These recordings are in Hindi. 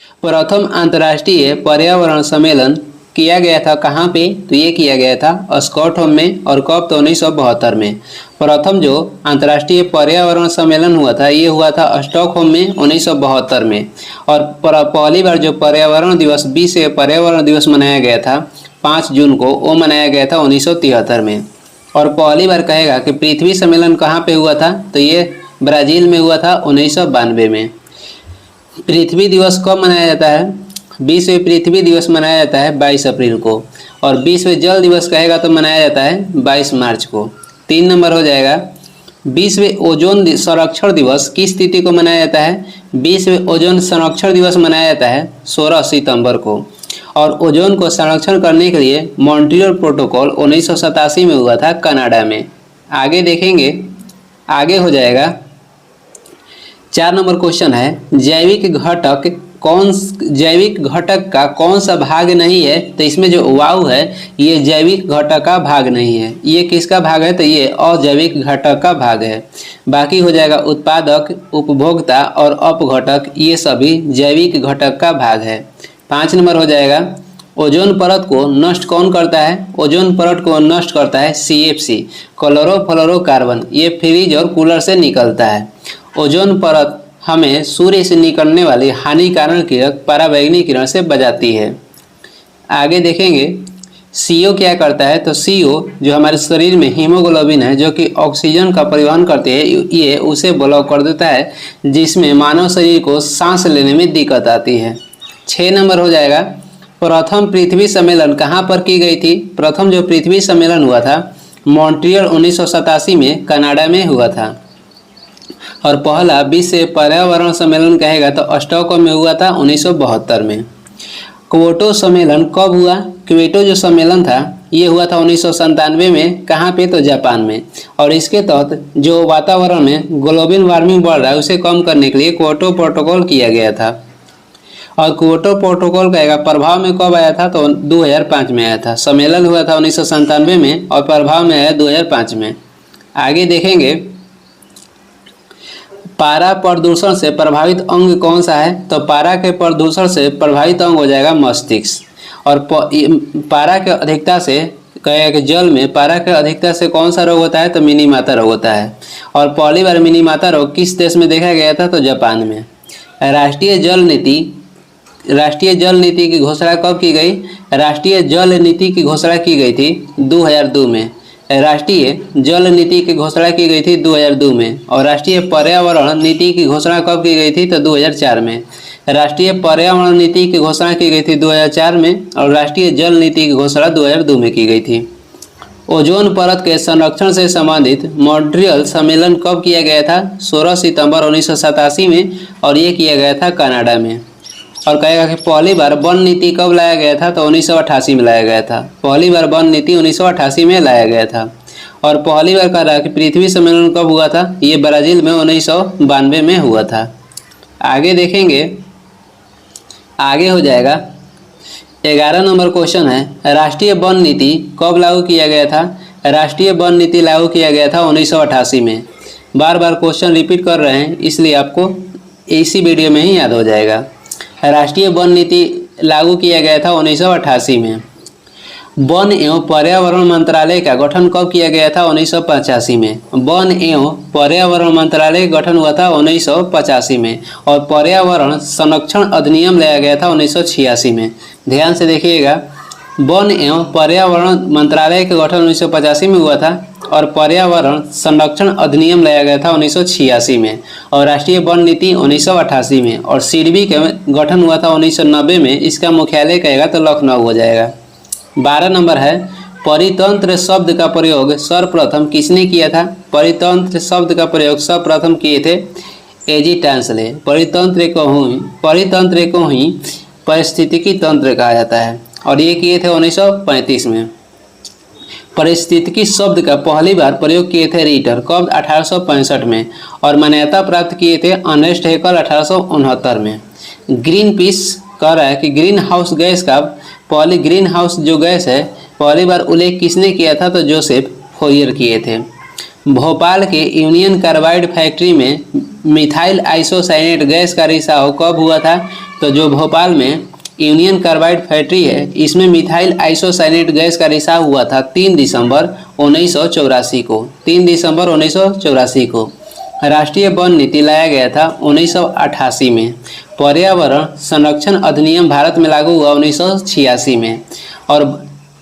प्रथम अंतर्राष्ट्रीय पर्यावरण सम्मेलन किया गया था कहाँ पे? तो ये किया गया था स्टॉकहोम में। और कब? तो 1972 में। प्रथम जो अंतर्राष्ट्रीय पर्यावरण सम्मेलन हुआ था ये हुआ था स्टॉकहोम में 1972 में। और पहली बार जो पर्यावरण दिवस, विश्व पर्यावरण दिवस मनाया गया था 5 जून को, वो मनाया गया था 1973 में। और पहली बार कहेगा कि पृथ्वी सम्मेलन कहाँ पे हुआ था? तो ये ब्राज़ील में हुआ था 1992 में। पृथ्वी दिवस कब मनाया जाता है? विश्व पृथ्वी दिवस मनाया जाता है 22 अप्रैल को। और विश्व जल दिवस कहेगा तो मनाया जाता है 22 मार्च को। 3 नंबर हो जाएगा, विश्व ओजोन संरक्षण दिवस किस तिथि को मनाया जाता है? विश्व ओजोन संरक्षण दिवस मनाया जाता है 16 सितंबर को। और ओजोन को संरक्षण करने के लिए मॉन्ट्रियल प्रोटोकॉल 1987 में हुआ था कनाडा में। आगे देखेंगे, आगे हो जाएगा 4 नंबर क्वेश्चन है, जैविक घटक का कौन सा भाग नहीं है? तो इसमें जो वायु है ये जैविक घटक का भाग नहीं है। ये किसका भाग है? तो ये अजैविक घटक का भाग है। बाकी हो जाएगा उत्पादक, उपभोक्ता और अपघटक, ये सभी जैविक घटक का भाग है। 5 नंबर हो जाएगा, ओजोन परत को नष्ट कौन करता है? ओजोन परत को नष्ट करता है CFC, क्लोरोफ्लोरोकार्बन। ये फ्रिज और कूलर से निकलता है। ओजोन परत हमें सूर्य से निकलने वाली हानिकारक किरण, पराबैंगनी किरण से बचाती है। आगे देखेंगे CO क्या करता है? तो CO जो हमारे शरीर में हीमोग्लोबिन है जो कि ऑक्सीजन का परिवहन करते हैं, ये उसे ब्लॉक कर देता है, जिसमें मानव शरीर को सांस लेने में दिक्कत आती है। 6 नंबर हो जाएगा, प्रथम पृथ्वी सम्मेलन कहाँ पर की गई थी? प्रथम जो पृथ्वी सम्मेलन हुआ था मॉन्ट्रियल 1987 में कनाडा में हुआ था। और पहला विश्व पर्यावरण सम्मेलन कहेगा तो स्टॉकहोम में हुआ था 1972 में। क्योटो सम्मेलन कब हुआ? क्योटो जो सम्मेलन था ये हुआ था 1997 में। कहाँ पे? तो जापान में। और इसके तहत जो वातावरण में ग्लोबल वार्मिंग बढ़ रहा है उसे कम करने के लिए क्योटो प्रोटोकॉल किया गया था। और क्योटो प्रोटोकॉल कहेगा प्रभाव में कब आया था? तो 2005 में आया था। सम्मेलन हुआ था 1997 में और प्रभाव में आया 2005 में। आगे देखेंगे, पारा प्रदूषण से प्रभावित अंग कौन सा है? तो पारा के प्रदूषण से प्रभावित अंग हो जाएगा मस्तिष्क। और पारा के अधिकता से कहेगा कि जल में पारा के अधिकता से कौन सा रोग होता है? तो मिनी माता रोग होता है। और पहली बार मिनी माता रोग किस देश में देखा गया था? तो जापान में। राष्ट्रीय जल नीति की घोषणा कब की गई? राष्ट्रीय जल नीति की घोषणा की गई थी 2002 में। राष्ट्रीय जल नीति की घोषणा की गई थी 2002 में। और राष्ट्रीय पर्यावरण नीति की घोषणा कब की गई थी? तो 2004 में। राष्ट्रीय पर्यावरण नीति की घोषणा की गई थी 2004 में। और राष्ट्रीय जल नीति की घोषणा 2002 में की गई थी। ओजोन परत के संरक्षण से संबंधित मॉन्ट्रियल सम्मेलन कब किया गया था? 16 सितंबर 1987 में। और ये किया गया था कनाडा में। और कहेगा कि पहली बार वन नीति कब लाया गया था? तो 1988 में लाया गया था। पहली बार वन नीति 1988 में लाया गया था। और पहली बार कह रहा है कि पृथ्वी सम्मेलन कब हुआ था? ये ब्राज़ील में 1992 में हुआ था। आगे देखेंगे, आगे हो जाएगा 11 नंबर क्वेश्चन है, राष्ट्रीय वन नीति कब लागू किया गया था? राष्ट्रीय वन नीति लागू किया गया था 1988 में। बार बार क्वेश्चन रिपीट कर रहे हैं इसलिए आपको इसी वीडियो में ही याद हो जाएगा। राष्ट्रीय वन नीति लागू किया गया था 1988 में। वन एवं पर्यावरण मंत्रालय का गठन कब किया गया था? 1985 में। वन एवं पर्यावरण मंत्रालय गठन हुआ था 1985 में। और पर्यावरण संरक्षण अधिनियम लाया गया था 1986 में। ध्यान से देखिएगा, वन एवं पर्यावरण मंत्रालय का गठन 1985 में हुआ था और पर्यावरण संरक्षण अधिनियम लाया गया था 1986 में। और राष्ट्रीय वन नीति 1988 में। और सिडबी का गठन हुआ था 1990 में। इसका मुख्यालय कहेगा तो लखनऊ हो जाएगा। 12 नंबर है, परितंत्र शब्द का प्रयोग सर्वप्रथम किसने किया था? परितंत्र शब्द का प्रयोग सर्वप्रथम किए थे एजी टांसले। परितंत्र को ही पारिस्थितिकी तंत्र कहा जाता है और ये किए थे 1935 में। पारिस्थितिकी शब्द का पहली बार प्रयोग किए थे रीटर कब? 1865 में। और मान्यता प्राप्त किए थे अर्नेस्ट हैकल 1869 में। ग्रीन पीस कह रहा है कि ग्रीन हाउस गैस का पहली ग्रीन हाउस जो गैस है पहली बार उल्लेख किसने किया था? तो जोसेफ फोरियर किए थे। भोपाल के यूनियन कार्बाइड फैक्ट्री में मिथाइल आइसोसाइनेट गैस का रिसाव कब हुआ था? तो जो भोपाल में यूनियन कार्बाइड फैक्ट्री है, इसमें मिथाइल आइसोसाइनेट गैस का रिसाव हुआ था 3 दिसंबर 1984 को। 3 दिसंबर 1984 को राष्ट्रीय वन नीति लाया गया था 1988 में। पर्यावरण संरक्षण अधिनियम भारत में लागू हुआ 1986 में। और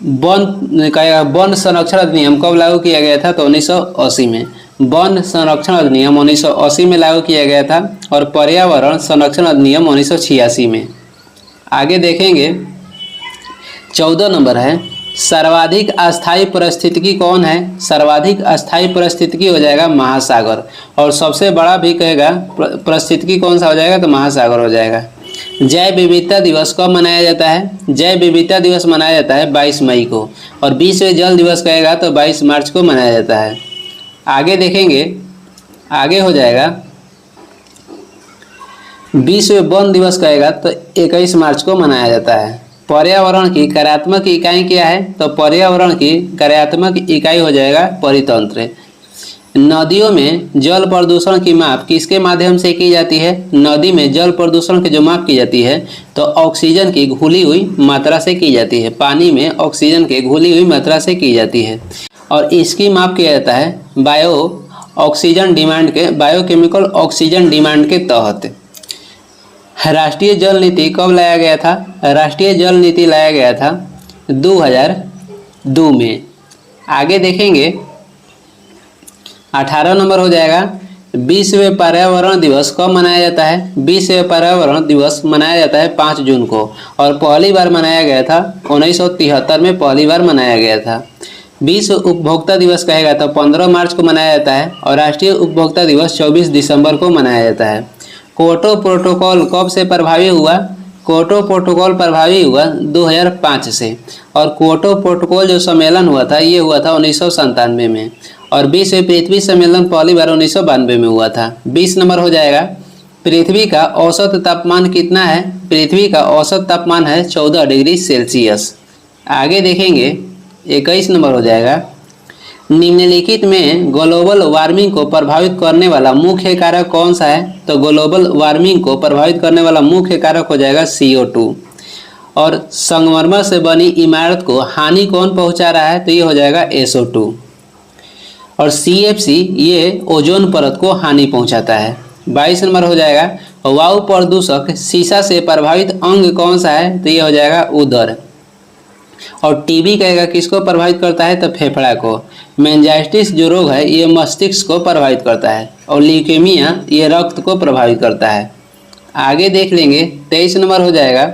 वन संरक्षण अधिनियम कब लागू किया गया था? तो 1980 में। वन संरक्षण अधिनियम 1980 में लागू किया गया था और पर्यावरण संरक्षण अधिनियम 1986 में। आगे देखेंगे 14 नंबर है, सर्वाधिक अस्थायी पारिस्थितिकी कौन है? सर्वाधिक अस्थायी पारिस्थितिकी हो जाएगा महासागर। और सबसे बड़ा भी कहेगा पारिस्थितिकी कौन सा हो जाएगा? तो महासागर हो जाएगा। जैव विविधता दिवस कब मनाया जाता है? जैव विविधता दिवस मनाया जाता है 22 मई को। और विश्व जल दिवस कहेगा तो 22 मार्च को मनाया जाता है। आगे देखेंगे, आगे हो जाएगा विश्व वन दिवस कहेगा तो 21 मार्च को मनाया जाता है। पर्यावरण की कार्यात्मक इकाई क्या है? तो पर्यावरण की कार्यात्मक इकाई हो जाएगा परितंत्र। नदियों में जल प्रदूषण की माप किसके माध्यम से की जाती है? नदी में जल प्रदूषण की जो माप की जाती है तो ऑक्सीजन की घुली हुई मात्रा से की जाती है। पानी में ऑक्सीजन की घुली हुई मात्रा से की जाती है। और इसकी माप किया जाता है बायोकेमिकल ऑक्सीजन डिमांड के तहत। राष्ट्रीय जल नीति कब लाया गया था? राष्ट्रीय जल नीति लाया गया था 2002 में। आगे देखेंगे 18 नंबर हो जाएगा, विश्व पर्यावरण दिवस कब मनाया जाता है? विश्व पर्यावरण दिवस मनाया जाता है 5 जून को और पहली बार मनाया गया था 1973 में पहली बार मनाया गया था। विश्व उपभोक्ता दिवस कहेगा तो 15 मार्च को मनाया जाता है और राष्ट्रीय उपभोक्ता दिवस 24 दिसंबर को मनाया जाता है। क्योटो प्रोटोकॉल कब से प्रभावी हुआ? क्योटो प्रोटोकॉल प्रभावी हुआ 2005 से। और क्योटो प्रोटोकॉल जो सम्मेलन हुआ था ये हुआ था 1997 में। और विश्व पृथ्वी सम्मेलन पहली बार 1992 में हुआ था। 20 नंबर हो जाएगा, पृथ्वी का औसत तापमान कितना है? पृथ्वी का औसत तापमान है 14 डिग्री सेल्सियस। आगे देखेंगे 21 नंबर हो जाएगा, निम्नलिखित में ग्लोबल वार्मिंग को प्रभावित करने वाला मुख्य कारक कौन सा है? तो ग्लोबल वार्मिंग को प्रभावित करने वाला मुख्य कारक हो जाएगा CO2। और संगमरमर से बनी इमारत को हानि कौन पहुंचा रहा है? तो ये हो जाएगा SO2। और CFC ये ओजोन परत को हानि पहुंचाता है। 22 नंबर हो जाएगा, वायु प्रदूषक शीशा से प्रभावित अंग कौन सा है? तो ये हो जाएगा उदर। और टीबी कहेगा किसको प्रभावित करता है? तो फेफड़ा को। मेनिंजाइटिस जो रोग है ये मस्तिष्क को प्रभावित करता है। और ल्यूकेमिया ये रक्त को प्रभावित करता है। आगे देख लेंगे 23 नंबर हो जाएगा,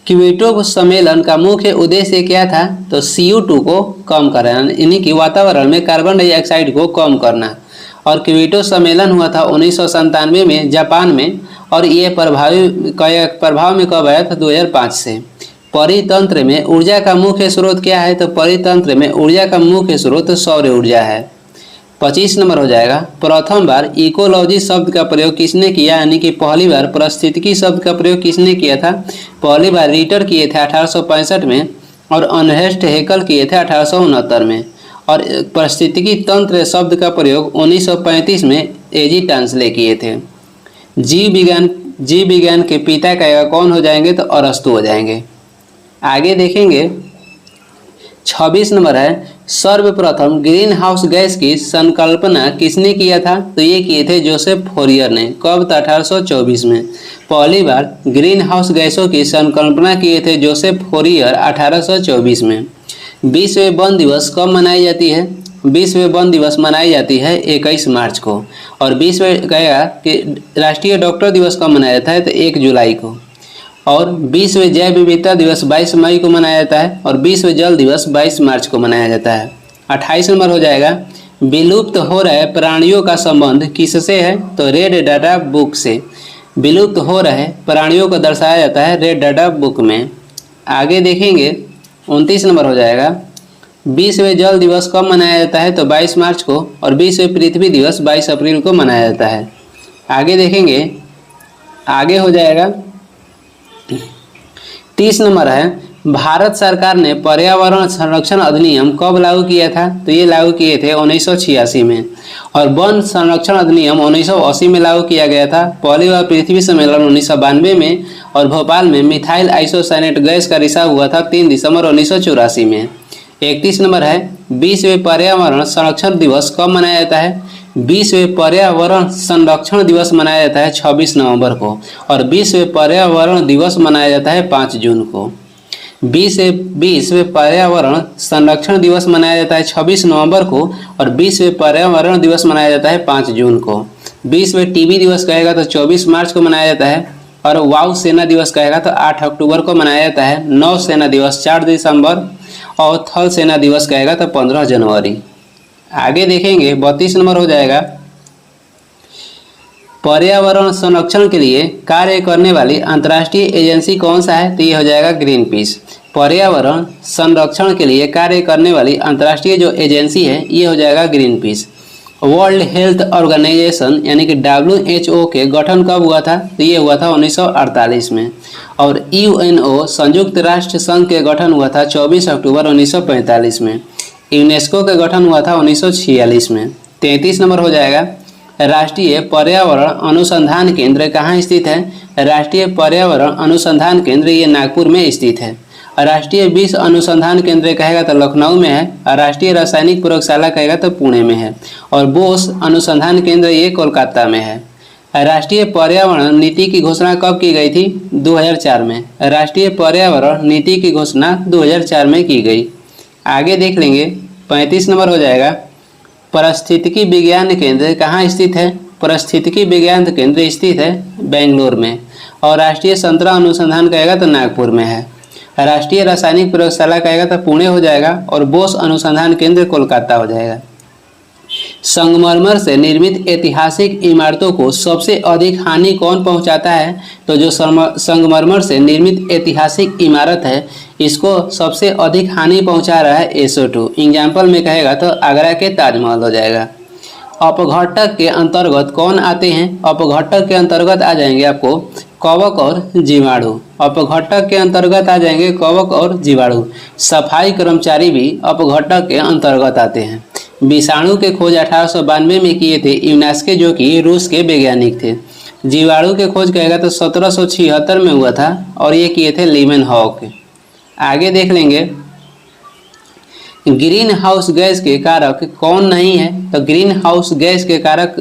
क्योटो सम्मेलन का मुख्य उद्देश्य क्या था? तो CO2 को कम करना, यानी कि वातावरण में कार्बन डाइऑक्साइड को कम करना। और क्योटो सम्मेलन हुआ था 1997 में जापान में और ये प्रभाव में कब आया था? 2005 से। परितंत्र में ऊर्जा का मुख्य स्रोत क्या है? तो परितंत्र में ऊर्जा का मुख्य स्रोत सौर ऊर्जा है। 25 नंबर हो जाएगा, प्रथम बार इकोलॉजी शब्द का प्रयोग किसने किया? यानी कि पहली बार पारिस्थितिकी शब्द का प्रयोग किसने किया था? पहली बार रिटर किए थे 1865 में और अर्नेस्ट हैकेल किए थे 1869 में। और पारिस्थितिकी तंत्र शब्द का प्रयोग 1935 में एजी टांसले किए थे। जीव विज्ञान के पिता का कौन हो जाएंगे? तो अरस्तु हो जाएंगे। आगे देखेंगे 26 नंबर है, सर्वप्रथम ग्रीन हाउस गैस की संकल्पना किसने किया था? तो ये किए थे जोसेफ फोरियर ने। कब? तो 1824 में। पहली बार ग्रीन हाउस गैसों की संकल्पना किए थे जोसेफ फोरियर 1824 में। विश्व वन दिवस कब मनाई जाती है? विश्व वन दिवस मनाई जाती है 21 मार्च को। और विश्व कहेगा कि राष्ट्रीय डॉक्टर दिवस कब मनाया जाता है? तो 1 जुलाई को। और विश्व जैव विविधता दिवस 22 मई को मनाया जाता है और विश्व जल दिवस 22 मार्च को मनाया जाता है। 28 नंबर हो जाएगा, विलुप्त हो रहे प्राणियों का संबंध किससे है? तो रेड डाटा बुक से। विलुप्त हो रहे प्राणियों को दर्शाया जाता है रेड डाटा बुक में। आगे देखेंगे 29 नंबर हो जाएगा, विश्व जल दिवस कब मनाया जाता है? तो 22 मार्च को। और विश्व पृथ्वी दिवस 22 अप्रैल को मनाया जाता है। आगे देखेंगे, आगे हो जाएगा 30 नंबर है, भारत सरकार ने पर्यावरण संरक्षण अधिनियम कब लागू किया था? तो ये लागू किए थे 1986 में। और वन संरक्षण अधिनियम 1980 में लागू किया गया था। पहली बार पृथ्वी सम्मेलन 1992 में और भोपाल में मिथाइल आइसोसाइनेट गैस का रिसाव हुआ था 3 दिसंबर 1984 में। 31 नंबर है, विश्व पर्यावरण संरक्षण दिवस कब मनाया जाता है? विश्व पर्यावरण संरक्षण दिवस मनाया जाता है 26 नवंबर को और विश्व पर्यावरण दिवस मनाया जाता है 5 जून को। विश्व पर्यावरण संरक्षण दिवस मनाया जाता है 26 नवंबर को और विश्व पर्यावरण दिवस मनाया जाता है 5 जून को। विश्व टीबी दिवस कहेगा तो 24 मार्च को मनाया जाता है और वायु सेना दिवस कहेगा तो 8 अक्टूबर को मनाया जाता है। नौ सेना दिवस 4 दिसंबर और थल सेना दिवस कहेगा तो 15 जनवरी। आगे देखेंगे 32 नंबर हो जाएगा, पर्यावरण संरक्षण के लिए कार्य करने वाली अंतर्राष्ट्रीय एजेंसी कौन सा है? तो ये हो जाएगा ग्रीन पीस। पर्यावरण संरक्षण के लिए कार्य करने वाली अंतर्राष्ट्रीय जो एजेंसी है ये हो जाएगा Greenpeace. World Health Organisation यानी कि WHO के गठन कब हुआ था? तो ये हुआ था 1948 में। और UNO संयुक्त राष्ट्र संघ के गठन हुआ था 24 अक्टूबर 1945 में। यूनेस्को का गठन हुआ था 1946 में। 33 नंबर हो जाएगा, राष्ट्रीय पर्यावरण अनुसंधान केंद्र कहाँ स्थित है? राष्ट्रीय पर्यावरण अनुसंधान केंद्र ये नागपुर में स्थित है। राष्ट्रीय विष अनुसंधान केंद्र कहेगा तो लखनऊ में है और राष्ट्रीय रासायनिक प्रयोगशाला कहेगा तो पुणे में है और बोस अनुसंधान केंद्र ये कोलकाता में है। राष्ट्रीय पर्यावरण नीति की घोषणा कब की गई थी? 2004 में। राष्ट्रीय पर्यावरण नीति की घोषणा 2004 में की गई। आगे देख लेंगे 35 नंबर हो जाएगा, पारिस्थितिकी विज्ञान केंद्र कहाँ स्थित है? पारिस्थितिकी विज्ञान केंद्र स्थित है बेंगलोर में और राष्ट्रीय संतरा अनुसंधान कहेगा तो नागपुर में है। राष्ट्रीय रासायनिक प्रयोगशाला कहेगा तो पुणे हो जाएगा और बोस अनुसंधान केंद्र कोलकाता हो जाएगा। संगमरमर से निर्मित ऐतिहासिक इमारतों को सबसे अधिक हानि कौन पहुंचाता है? तो जो संगमरमर से निर्मित ऐतिहासिक इमारत है इसको सबसे अधिक हानि पहुंचा रहा है SO2। एग्जाम्पल में कहेगा तो आगरा के ताजमहल हो जाएगा। अपघटक के अंतर्गत कौन आते हैं? अपघटक के अंतर्गत आ जाएंगे आपको कवक और जीवाणु। अपघटक के अंतर्गत आ जाएंगे कवक और जीवाणु। सफाई कर्मचारी भी अपघटक के अंतर्गत आते हैं। विषाणु के खोज 1892 में किए थे यूनेस्को जो कि रूस के वैज्ञानिक थे। जीवाणु के खोज कहेगा तो 1776 में हुआ था और ये किए थे लीमेनहॉक। आगे देख लेंगे, ग्रीन हाउस गैस के कारक कौन नहीं है? तो ग्रीन हाउस गैस के कारक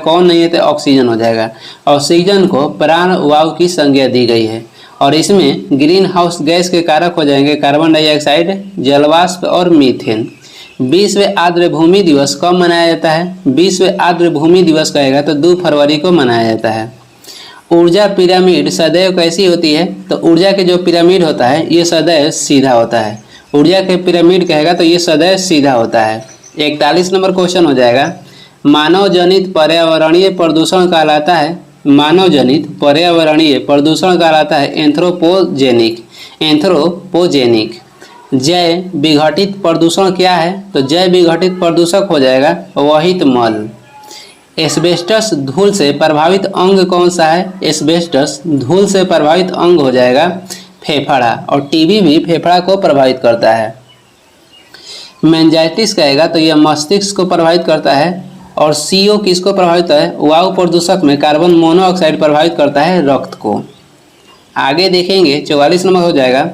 कौन नहीं है? तो ऑक्सीजन हो जाएगा। ऑक्सीजन को प्राण वायु की संज्ञा दी गई है और इसमें ग्रीन हाउस गैस के कारक हो जाएंगे कार्बन डाइऑक्साइड, जलवाष्प और मीथेन। विश्व आर्द्र भूमि दिवस कब मनाया जाता है? विश्व आर्द्र भूमि दिवस कहेगा तो 2 फरवरी को मनाया जाता है। ऊर्जा पिरामिड सदैव कैसी होती है? तो ऊर्जा के जो पिरामिड होता है ये सदैव सीधा होता है। ऊर्जा के पिरामिड कहेगा तो ये सदैव सीधा होता है। 41 नंबर क्वेश्चन हो जाएगा, मानव जनित पर्यावरणीय प्रदूषण कहलाता है? मानव जनित पर्यावरणीय प्रदूषण कहलाता है एंथ्रोपोजेनिक। एंथ्रोपोजेनिक। जैव विघटित प्रदूषण क्या है? तो जैव विघटित प्रदूषक हो जाएगा वहित मल। एस्बेस्टस धूल से प्रभावित अंग कौन सा है? एस्बेस्टस धूल से प्रभावित अंग हो जाएगा फेफड़ा और टीबी भी फेफड़ा को प्रभावित करता है। मेंजाइटिस कहेगा तो यह मस्तिष्क को प्रभावित करता है और CO किसको प्रभावित है? वायु प्रदूषक में कार्बन मोनोऑक्साइड प्रभावित करता है रक्त को। आगे देखेंगे 44 नंबर हो जाएगा,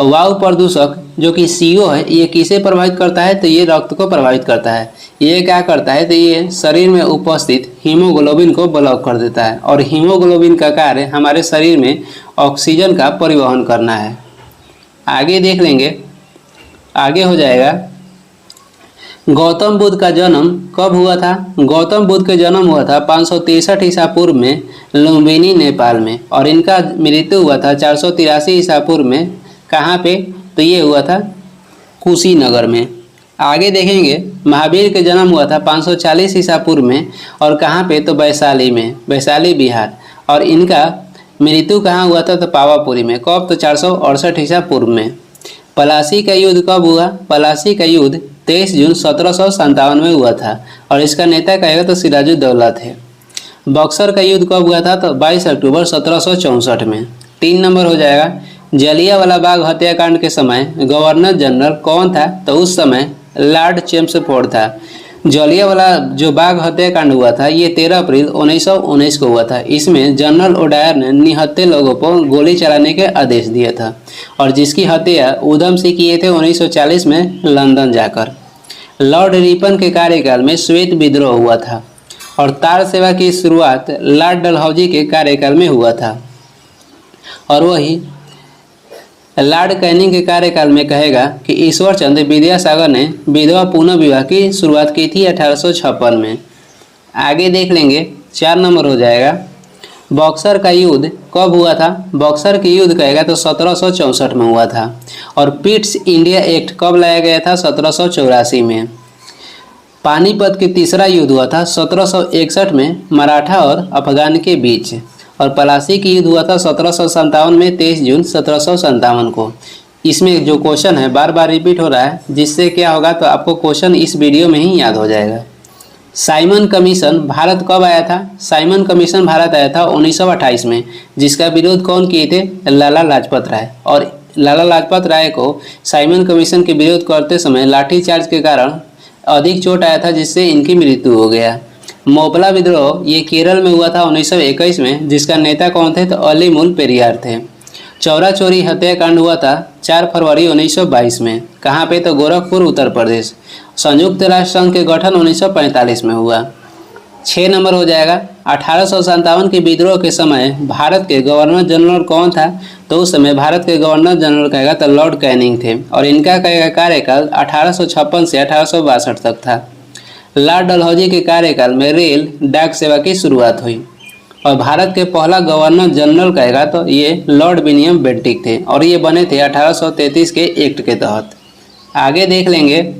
वायु प्रदूषक जो कि CO है ये किसे प्रभावित करता है? तो ये रक्त को प्रभावित करता है। ये क्या करता है? तो ये शरीर में उपस्थित हीमोग्लोबिन को ब्लॉक कर देता है और हीमोग्लोबिन का कार्य हमारे शरीर में ऑक्सीजन का परिवहन करना है। आगे देख लेंगे, आगे हो जाएगा, गौतम बुद्ध का जन्म कब हुआ था? गौतम बुद्ध का जन्म हुआ था 563 ईसा पूर्व में लुम्बिनी नेपाल में और इनका मृत्यु हुआ था 483 ईसा पूर्व में। कहाँ पे? तो ये हुआ था कुशीनगर में। आगे देखेंगे, महावीर का जन्म हुआ था 540 ईसा पूर्व में और कहाँ पे? तो वैशाली में, वैशाली बिहार। और इनका मृत्यु कहाँ हुआ था? तो पावापुरी में। कब? तो 468 ईसा पूर्व में। पलासी का युद्ध कब हुआ? पलासी का युद्ध 23 जून 1757 में हुआ था और इसका नेता कहेगा तो सिराजुद्दौला थे। बक्सर का युद्ध कब हुआ था? तो 22 अक्टूबर 1764 में। 3 नंबर हो जाएगा, जलियांवाला बाग हत्याकांड के समय गवर्नर जनरल कौन था? तो उस समय लॉर्ड चेम्सफोर्ड था। जलियांवाला जो बाग हत्याकांड हुआ था ये 13 अप्रैल 1919 को हुआ था। इसमें जनरल ओडायर ने निहत्थे लोगों पर गोली चलाने के आदेश दिया था और जिसकी हत्या उधम सिंह किए थे 1940 में लंदन जाकर। लॉर्ड रिपन के कार्यकाल में श्वेत विद्रोह हुआ था और तार सेवा की शुरुआत लॉर्ड डलहौजी के कार्यकाल में हुआ था और वही लॉर्ड कैनिंग के कार्यकाल में कहेगा कि ईश्वर चंद्र विद्यासागर ने विधवा पुनः विवाह की शुरुआत की थी 1856 में। आगे देख लेंगे 4 नंबर हो जाएगा। बक्सर का युद्ध कब हुआ था? बक्सर के युद्ध कहेगा तो 1764 में हुआ था और पिट्स इंडिया एक्ट कब लाया गया था? 1784 में। पानीपत के तीसरा युद्ध हुआ था 1761 में मराठा और अफगान के बीच और पलासी की युद्ध हुआ था 1757 में 23 जून 1757 को। इसमें जो क्वेश्चन है बार बार रिपीट हो रहा है जिससे क्या होगा तो आपको क्वेश्चन इस वीडियो में ही याद हो जाएगा। साइमन कमीशन भारत कब आया था? साइमन कमीशन भारत आया था 1928 में जिसका विरोध कौन किए थे? लाला लाजपत राय। और लाला लाजपत राय को साइमन कमीशन के विरोध करते समय लाठीचार्ज के कारण अधिक चोट आया था जिससे इनकी मृत्यु हो गया। मोपला विद्रोह ये केरल में हुआ था 1921 में जिसका नेता कौन थे? तो अलीमुल पेरियार थे। चौरा चोरी हत्याकांड हुआ था 4 फरवरी 1922 में। कहाँ पे? तो गोरखपुर उत्तर प्रदेश। संयुक्त राष्ट्र संघ के गठन 1945 में हुआ। 6 नंबर हो जाएगा। 1857 के विद्रोह के समय भारत के गवर्नर जनरल कौन था? तो उस समय भारत के गवर्नर जनरल कहेगा तो लॉर्ड कैनिंग थे और इनका कहेगा कार्यकाल 1856 से 1862 तक था। लॉर्ड डलहौजी के कार्यकाल में रेल डाक सेवा की शुरुआत हुई और भारत के पहला गवर्नर जनरल कहेगा तो ये लॉर्ड विलियम बेंटिक थे और ये बने थे 1833 के एक्ट के तहत। आगे देख लेंगे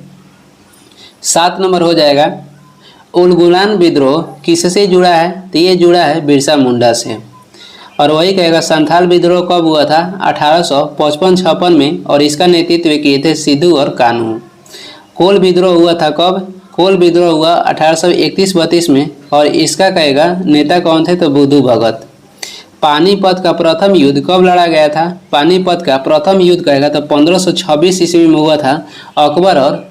7 नंबर हो जाएगा। उलगुलान विद्रोह किससे जुड़ा है? तो ये जुड़ा है बिरसा मुंडा से और वही कहेगा संथाल विद्रोह कब हुआ था? 1855-56 में और इसका नेतृत्व किए थे सिद्धू और कान्हू। कोल विद्रोह हुआ था कब? कोल विद्रोह हुआ 1831-32 में और इसका कहेगा नेता कौन थे? तो बुद्धू भगत। पानीपत का प्रथम युद्ध कब लड़ा गया था? पानीपत का प्रथम युद्ध कहेगा तो 1526 ईस्वी में हुआ था बाबर और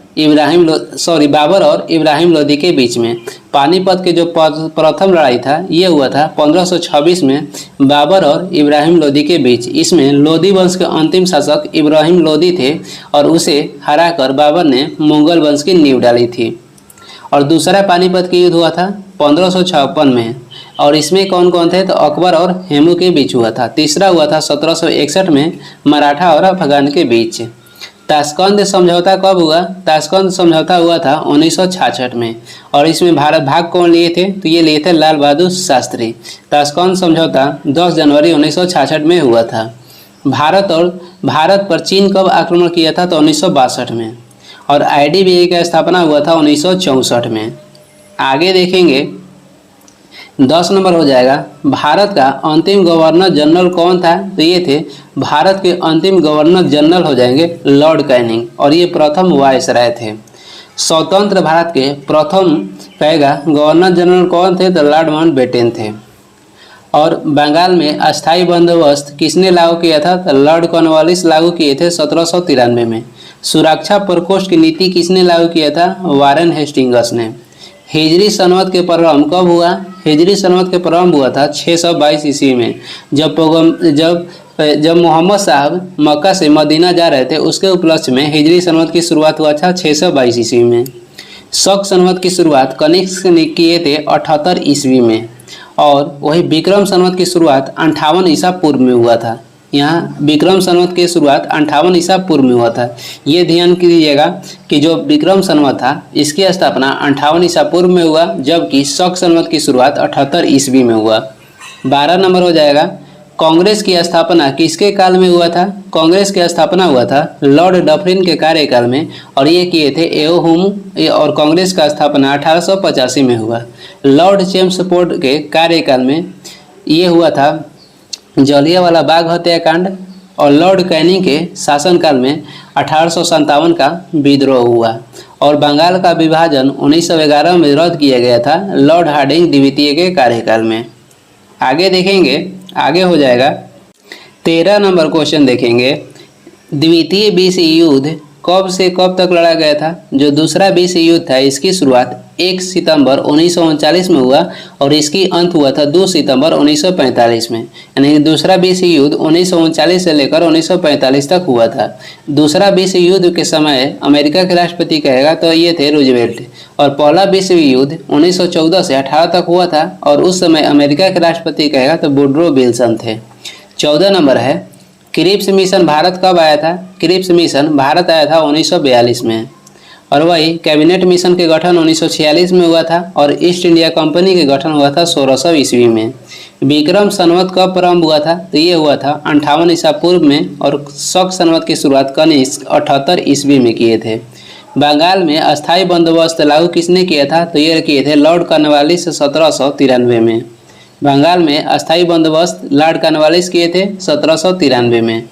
इब्राहिम लोदी के बीच में। पानीपत के जो प्रथम लड़ाई था ये हुआ था 1526 में बाबर और इब्राहिम लोदी के बीच। इसमें लोदी वंश के अंतिम शासक इब्राहिम लोदी थे और उसे हराकर बाबर ने मुगल वंश की नींव डाली थी। और दूसरा पानीपत की युद्ध हुआ था 1556 में और इसमें कौन कौन थे? तो अकबर और हेमू के बीच हुआ था। तीसरा हुआ था 1761 में मराठा और अफगान के बीच। ताशकंद समझौता कब हुआ? ताशकंद समझौता हुआ था 1966 में और इसमें भारत भाग कौन लिए थे? तो ये लिए थे लाल बहादुर शास्त्री। ताशकंद समझौता 10 जनवरी 1966 में हुआ था। भारत पर चीन कब आक्रमण किया था? तो 1962 में और IDBI का स्थापना हुआ था 1964 में। आगे देखेंगे 10 नंबर हो जाएगा। भारत का अंतिम गवर्नर जनरल कौन था? तो ये थे भारत के अंतिम गवर्नर जनरल हो जाएंगे लॉर्ड कैनिंग और ये प्रथम वायसराय थे। स्वतंत्र भारत के प्रथम कहेगा गवर्नर जनरल कौन थे? तो लॉर्ड माउंटबेटन थे। और बंगाल में अस्थायी बंदोबस्त किसने लागू किया था? तो लॉर्ड कॉर्नवालिस लागू किए थे 1793 में। सुरक्षा प्रकोष्ठ की नीति किसने लागू किया था? वारेन हेस्टिंग्स ने। हिजरी सनवत के प्रारंभ कब हुआ? हिजरी सनवत के प्रारंभ हुआ था 622 ईस्वी में जब मोहम्मद साहब मक्का से मदीना जा रहे थे उसके उपलक्ष्य में हिजरी सनवत की शुरुआत हुआ था 622 ईस्वी में। शक सनवत की शुरुआत कनिष्क ने किए थे 78 ईस्वी में और वही विक्रम संवत की शुरुआत 58 ईसा पूर्व में हुआ था। यहाँ विक्रम संवत की शुरुआत 58 ईसा पूर्व में हुआ था। ये ध्यान कीजिएगा कि जो विक्रम संवत था इसकी स्थापना 58 ईसा पूर्व में हुआ जबकि शक संवत की शुरुआत 78 ईस्वी में हुआ। 12 नंबर हो जाएगा। कांग्रेस की स्थापना किसके काल में हुआ था? कांग्रेस की स्थापना हुआ था लॉर्ड डफरिन के कार्यकाल में और ये किए थे एओ हुम और कांग्रेस का स्थापना 1885 में हुआ। लॉर्ड चेम्सफोर्ड के कार्यकाल में ये हुआ था जलियांवाला बाग हत्याकांड और लॉर्ड कैनिंग के शासनकाल में 1857 का विद्रोह हुआ और बंगाल का विभाजन 1911 में रद्द किया गया था लॉर्ड हार्डिंग द्वितीय के कार्यकाल में। आगे देखेंगे, आगे हो जाएगा 13 नंबर क्वेश्चन देखेंगे, द्वितीय विश्व युद्ध कब से कब तक लड़ा गया था। जो दूसरा विश्व युद्ध था इसकी शुरुआत 1 सितंबर 1939 में हुआ और इसकी अंत हुआ था 2 सितंबर 1945 में। यानी कि दूसरा विश्व युद्ध 1939 से लेकर 1945 तक हुआ था। दूसरा विश्व युद्ध के समय अमेरिका के राष्ट्रपति कहेगा तो ये थे रूजवेल्ट, और पहला विश्व युद्ध 1914 से 18 तक हुआ था और उस समय अमेरिका के राष्ट्रपति कहेगा तो वुडरो विल्सन थे। 14 नंबर है, क्रिप्स मिशन भारत कब आया था। क्रिप्स मिशन भारत आया था 1942 में, और वही कैबिनेट मिशन के गठन 1946 में हुआ था और ईस्ट इंडिया कंपनी के गठन हुआ था 1600 ईस्वी में। विक्रम संवत कब प्रारंभ हुआ था, तो ये हुआ था 58 ईसा पूर्व में, और शक संवत की शुरुआत कनिष्क 78 ईस्वी में किए थे। बंगाल में अस्थायी बंदोबस्त लागू किसने किया था, तो ये किए थे लॉर्ड कॉर्नवालिस 1793 में। बंगाल में अस्थायी बंदोबस्त लॉर्ड कॉर्नवालिस किए थे 1793 में।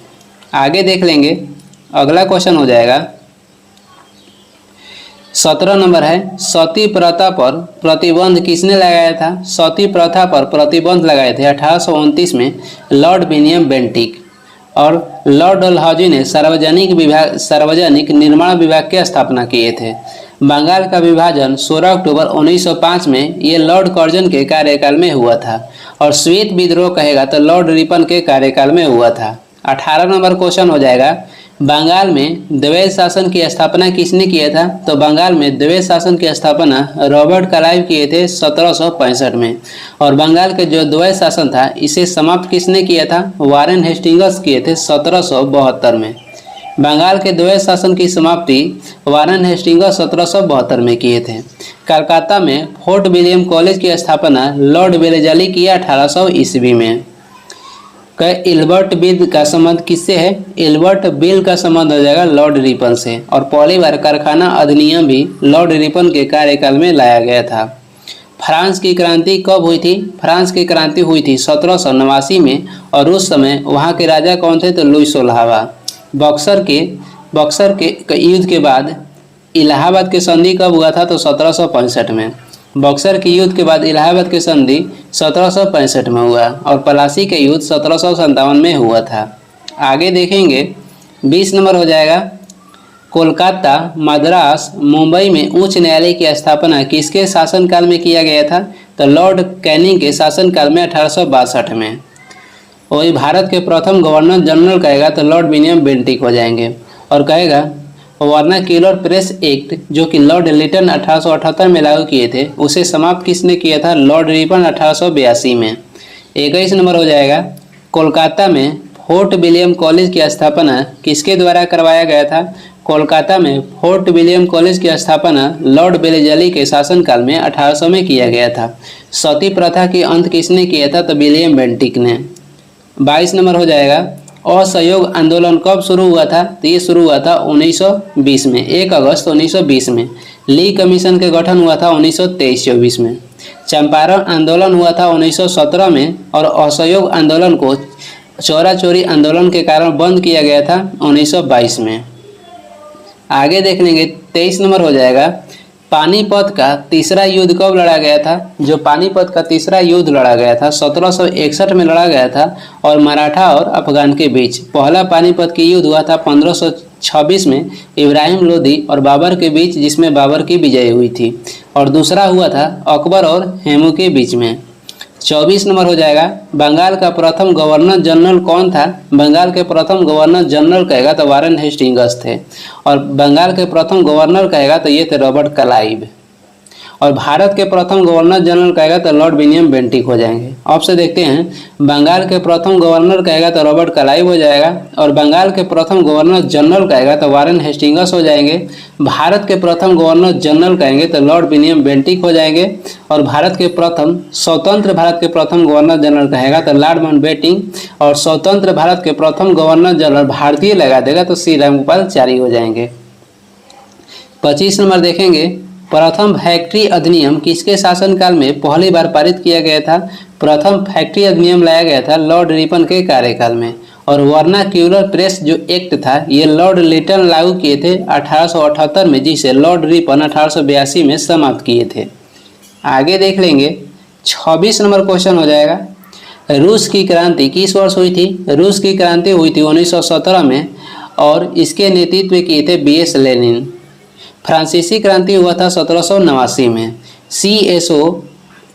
आगे देख लेंगे, अगला क्वेश्चन हो जाएगा 17 नंबर है, सती प्रथा पर प्रतिबंध किसने लगाया था। सती प्रथा पर प्रतिबंध लगाए थे 1829 में लॉर्ड विलियम बेंटिक, और लॉर्ड डलहौजी ने सार्वजनिक निर्माण विभाग की स्थापना किए थे। बंगाल का विभाजन 16 अक्टूबर 1905 में ये लॉर्ड कर्जन के कार्यकाल में हुआ था, और श्वेत विद्रोह कहेगा तो लॉर्ड रिपन के कार्यकाल में हुआ था। 18 नंबर क्वेश्चन हो जाएगा, बंगाल में द्वैध शासन की स्थापना किसने किया था, तो बंगाल में द्वैध शासन की स्थापना रॉबर्ट क्लाइव किए थे 1765 में, और बंगाल के जो द्वैध शासन था इसे समाप्त किसने किया था, वारेन हेस्टिंग्स किए थे 1772 में। बंगाल के द्वैध शासन की समाप्ति वारेन हेस्टिंग्स 1772 में किए थे। कलकत्ता में फोर्ट विलियम कॉलेज की स्थापना लॉर्ड वेलेजली किया 1800 ईस्वी में। एल्बर्ट बिल का संबंध किससे है, एल्बर्ट बिल का संबंध हो जाएगा लॉर्ड रिपन से, और पहली बार कारखाना अधिनियम भी लॉर्ड रिपन के कार्यकाल में लाया गया था। फ्रांस की क्रांति कब हुई थी, फ्रांस की क्रांति हुई थी 1789 में, और उस समय वहाँ के राजा कौन थे, तो लुई 16वां। बक्सर के युद्ध के बाद इलाहाबाद की संधि कब हुआ था, तो 1765 में। बक्सर के युद्ध के बाद इलाहाबाद की संधि 1765 में हुआ, और पलासी के युद्ध 1757 में हुआ था। आगे देखेंगे 20 नंबर हो जाएगा, कोलकाता, मद्रास, मुंबई में उच्च न्यायालय की स्थापना किसके शासनकाल में किया गया था, तो लॉर्ड कैनिंग के शासनकाल में 1862 में। वही भारत के प्रथम गवर्नर जनरल कहेगा तो लॉर्ड विलियम बेंटिक हो जाएंगे, और कहेगा वर्नाक्यूलर प्रेस एक्ट जो कि लॉर्ड लिटन 1878 में लागू किए थे उसे समाप्त किसने किया था, लॉर्ड रिपन 1882 में। 21 नंबर हो जाएगा, कोलकाता में फोर्ट विलियम कॉलेज की स्थापना किसके द्वारा करवाया गया था, कोलकाता में फोर्ट विलियम कॉलेज की स्थापना लॉर्ड वेलेजली के शासनकाल में 1800 में किया गया था। सती प्रथा की अंत किसने किया था, तो विलियम बेंटिक ने। 22 नंबर हो जाएगा, असहयोग आंदोलन कब शुरू हुआ था, तो ये शुरू हुआ था 1920 में, 1 अगस्त 1920 में। ली कमीशन के गठन हुआ था 1923-24 में। चंपारण आंदोलन हुआ था 1917 में, और असहयोग आंदोलन को चोरा चोरी आंदोलन के कारण बंद किया गया था 1922 में। आगे देख लेंगे 23 नंबर हो जाएगा, पानीपत का तीसरा युद्ध कब लड़ा गया था। जो पानीपत का तीसरा युद्ध लड़ा गया था 1761 में लड़ा गया था, और मराठा और अफगान के बीच। पहला पानीपत की युद्ध हुआ था 1526 में इब्राहिम लोदी और बाबर के बीच, जिसमें बाबर की विजय हुई थी, और दूसरा हुआ था अकबर और हेमू के बीच में। 24 नंबर हो जाएगा, बंगाल का प्रथम गवर्नर जनरल कौन था। बंगाल के प्रथम गवर्नर जनरल कहेगा तो वारेन हेस्टिंग्स थे, और बंगाल के प्रथम गवर्नर कहेगा तो ये थे रॉबर्ट क्लाइव, और भारत के प्रथम गवर्नर जनरल कहेगा तो लॉर्ड विलियम बेंटिक हो जाएंगे। अब से देखते हैं, बंगाल के प्रथम गवर्नर कहेगा तो रॉबर्ट क्लाइव हो जाएगा, और बंगाल के प्रथम गवर्नर जनरल कहेगा तो वारेन हेस्टिंग्स हो जाएंगे। भारत के प्रथम गवर्नर जनरल कहेंगे तो लॉर्ड विलियम बेंटिक हो जाएंगे, और भारत के प्रथम गवर्नर जनरल कहेगा तो लॉर्ड माउंटबेटन, और स्वतंत्र भारत के प्रथम गवर्नर जनरल भारतीय लगा देगा तो श्री रामगोपालचारी हो जाएंगे। 25 नंबर देखेंगे, प्रथम फैक्ट्री अधिनियम किसके शासनकाल में पहली बार पारित किया गया था। प्रथम फैक्ट्री अधिनियम लाया गया था लॉर्ड रिपन के कार्यकाल में, और वर्नाक्यूलर प्रेस जो एक्ट था ये लॉर्ड लिटन लागू किए थे 1878 में, जिसे लॉर्ड रिपन 1882 में समाप्त किए थे। आगे देख लेंगे 26 नंबर क्वेश्चन हो जाएगा, रूस की क्रांति किस वर्ष हुई थी? रूस की क्रांति हुई थी 1917 में और इसके नेतृत्व किए थे बीएस लेनिन। फ्रांसीसी क्रांति हुआ था 1789 में। सीएसओ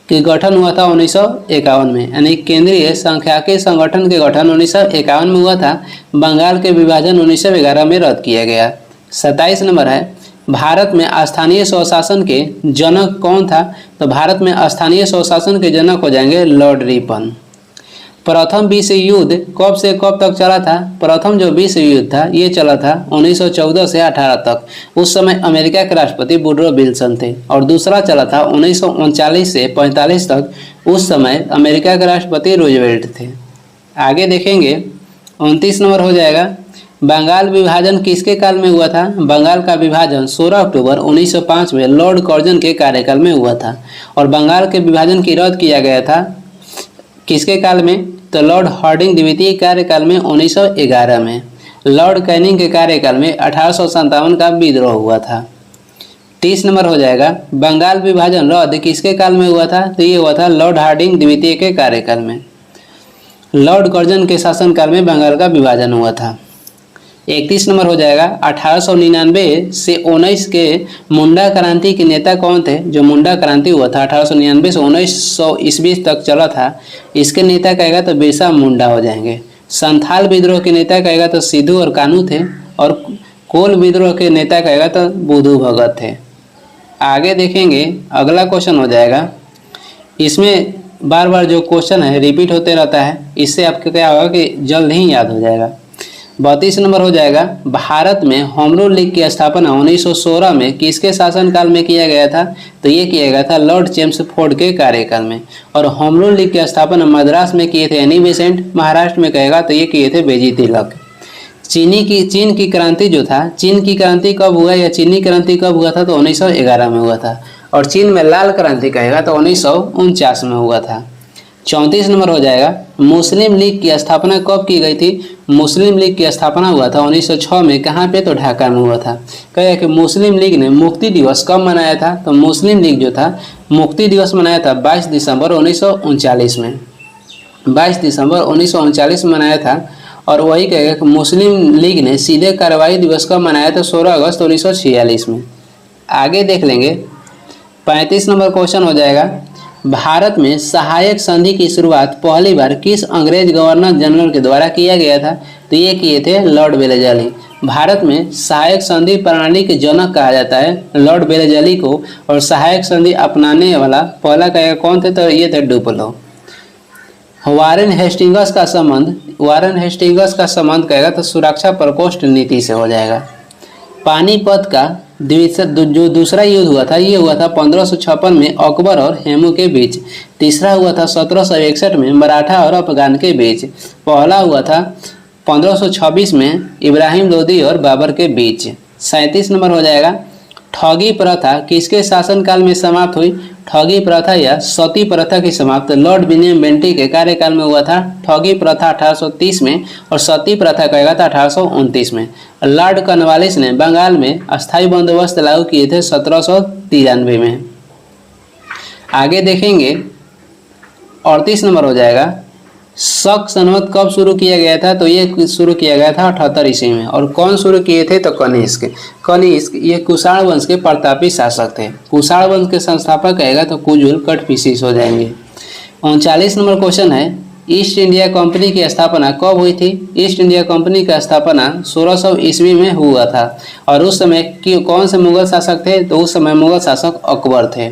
के गठन हुआ था 1951 में, यानी केंद्रीय सांख्यिकी संगठन के गठन 1951 में हुआ था। बंगाल के विभाजन 1911 में रद्द किया गया। 27 नंबर है, भारत में स्थानीय स्वशासन के जनक कौन था? तो भारत में स्थानीय स्वशासन के जनक हो जाएंगे लॉर्ड रिपन। प्रथम विश्व युद्ध कब से कब तक चला था? प्रथम जो विश्व युद्ध था ये चला था 1914 से 18 तक। उस समय अमेरिका के राष्ट्रपति वुडरो विल्सन थे। और दूसरा चला था 1939 से 45 तक। उस समय अमेरिका के राष्ट्रपति रूजवेल्ट थे। आगे देखेंगे 29 नंबर हो जाएगा, बंगाल विभाजन किसके काल में हुआ था? बंगाल का विभाजन 16 अक्टूबर 1905 में लॉर्ड कर्जन के कार्यकाल में हुआ था। और बंगाल के विभाजन की रद्द किया गया था किसके काल में? तो लॉर्ड हार्डिंग द्वितीय कार्यकाल में 1911 में। लॉर्ड कैनिंग के कार्यकाल में 1857 का विद्रोह हुआ था। 30 नंबर हो जाएगा, बंगाल विभाजन रद्द किसके काल में हुआ था? तो ये हुआ था लॉर्ड हार्डिंग द्वितीय के कार्यकाल में। लॉर्ड कर्जन के शासनकाल में बंगाल का विभाजन हुआ था। 31 नंबर हो जाएगा, 1899 से 19 के मुंडा क्रांति के नेता कौन थे? जो मुंडा क्रांति हुआ था 1899 से 1900 ईस्वी तक चला था, इसके नेता कहेगा तो बिरसा मुंडा हो जाएंगे। संथाल विद्रोह के नेता कहेगा तो सिद्धू और कानू थे। और कोल विद्रोह के नेता कहेगा तो बुधू भगत थे। आगे देखेंगे, अगला क्वेश्चन हो जाएगा, इसमें बार बार जो क्वेश्चन है रिपीट होते रहता है, इससे आपको क्या होगा कि जल्द ही याद हो जाएगा। 32 नंबर हो जाएगा, भारत में होम रूल लीग की स्थापना 1916 में किसके शासनकाल में किया गया था? तो ये किया गया था लॉर्ड चेम्सफोर्ड के कार्यकाल में। और होम रूल लीग की स्थापना मद्रास में किए थे एनी बेसेंट, महाराष्ट्र में कहेगा तो ये किए थे बेजी तिलक। चीन की क्रांति जो था, चीन की क्रांति कब हुआ या चीनी क्रांति कब हुआ था? तो 1911 में हुआ था। और चीन में लाल क्रांति कहेगा तो 1949 में हुआ था। 34 नंबर हो जाएगा, मुस्लिम लीग की स्थापना कब की गई थी? मुस्लिम लीग की स्थापना हुआ था 1906 में। कहाँ पे? तो ढाका में हुआ था। कहेगा कि मुस्लिम लीग ने मुक्ति दिवस कब मनाया था? तो मुस्लिम लीग जो था मुक्ति दिवस मनाया था 22 दिसंबर 1939 में। 22 दिसंबर 1939 में मनाया था। और वही कहेगा कि मुस्लिम लीग ने सीधे कार्रवाई दिवस कब मनाया था? 16 अगस्त 1946 में। आगे देख लेंगे, 35 नंबर क्वेश्चन हो जाएगा, भारत में सहायक संधि की शुरुआत पहली बार किस अंग्रेज गवर्नर जनरल के द्वारा किया गया था? तो ये किए थे लॉर्ड वेलेजली। भारत में सहायक संधि प्रणाली के जनक कहा जाता है लॉर्ड वेलेजली को। और सहायक संधि अपनाने वाला पहला कहेगा कौन थे? तो ये थे डुपलो। वारेन हेस्टिंग्स का संबंध कहेगा तो सुरक्षा प्रकोष्ठ नीति से हो जाएगा। पानीपत का जो दूसरा युद्ध हुआ था ये हुआ था 1556 में अकबर और हेमू के बीच। तीसरा हुआ था 1761 में मराठा और अफगान के बीच। पहला हुआ था 1526 में इब्राहिम लोदी और बाबर के बीच। 37 नंबर हो जाएगा, ठगी प्रथा किसके शासनकाल में समाप्त हुई? ठगी प्रथा या सती प्रथा की समाप्त लॉर्ड विलियम बेंटिक के कार्यकाल में हुआ था। ठगी प्रथा 1830 में और सती प्रथा कहेगा था 1829 में। लॉर्ड कॉर्नवालिस ने बंगाल में अस्थायी बंदोबस्त लागू किए थे 1793 में। आगे देखेंगे 38 नंबर हो जाएगा, शक संवत कब शुरू किया गया था? तो ये शुरू किया गया था 78 ईस्वी में। और कौन शुरू किए थे? तो कनिष्क ये कुषाण वंश के प्रतापी शासक थे। कुषाण वंश के संस्थापक कहेगा तो कुजुल कटफिशिस हो जाएंगे। 39 नंबर क्वेश्चन है, ईस्ट इंडिया कंपनी की स्थापना कब हुई थी? ईस्ट इंडिया कंपनी का स्थापना 1600 ईस्वी में हुआ था। और उस समय कौन से मुगल शासक थे? तो उस समय मुगल शासक अकबर थे।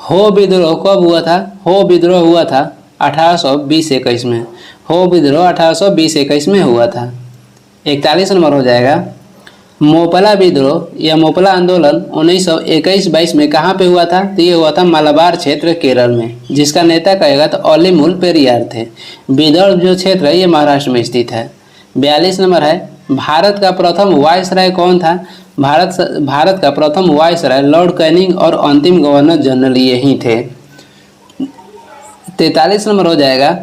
हो विद्रोह कब हुआ था? हो विद्रोह हुआ था 1820-21 में। हो विद्रोह 1820-21 में हुआ था। 41 नंबर हो जाएगा, मोपला विद्रोह या मोपला आंदोलन 1921-22 में कहाँ पे हुआ था? तो ये हुआ था मालाबार क्षेत्र केरल में, जिसका नेता कहेगा तो अलीमुल पेरियार थे। विदर्भ जो क्षेत्र है ये महाराष्ट्र में स्थित है। 42 नंबर है, भारत का प्रथम वायसराय कौन था? भारत का प्रथम वायसराय लॉर्ड कैनिंग और अंतिम गवर्नर जनरल यही थे। 43 नंबर हो जाएगा,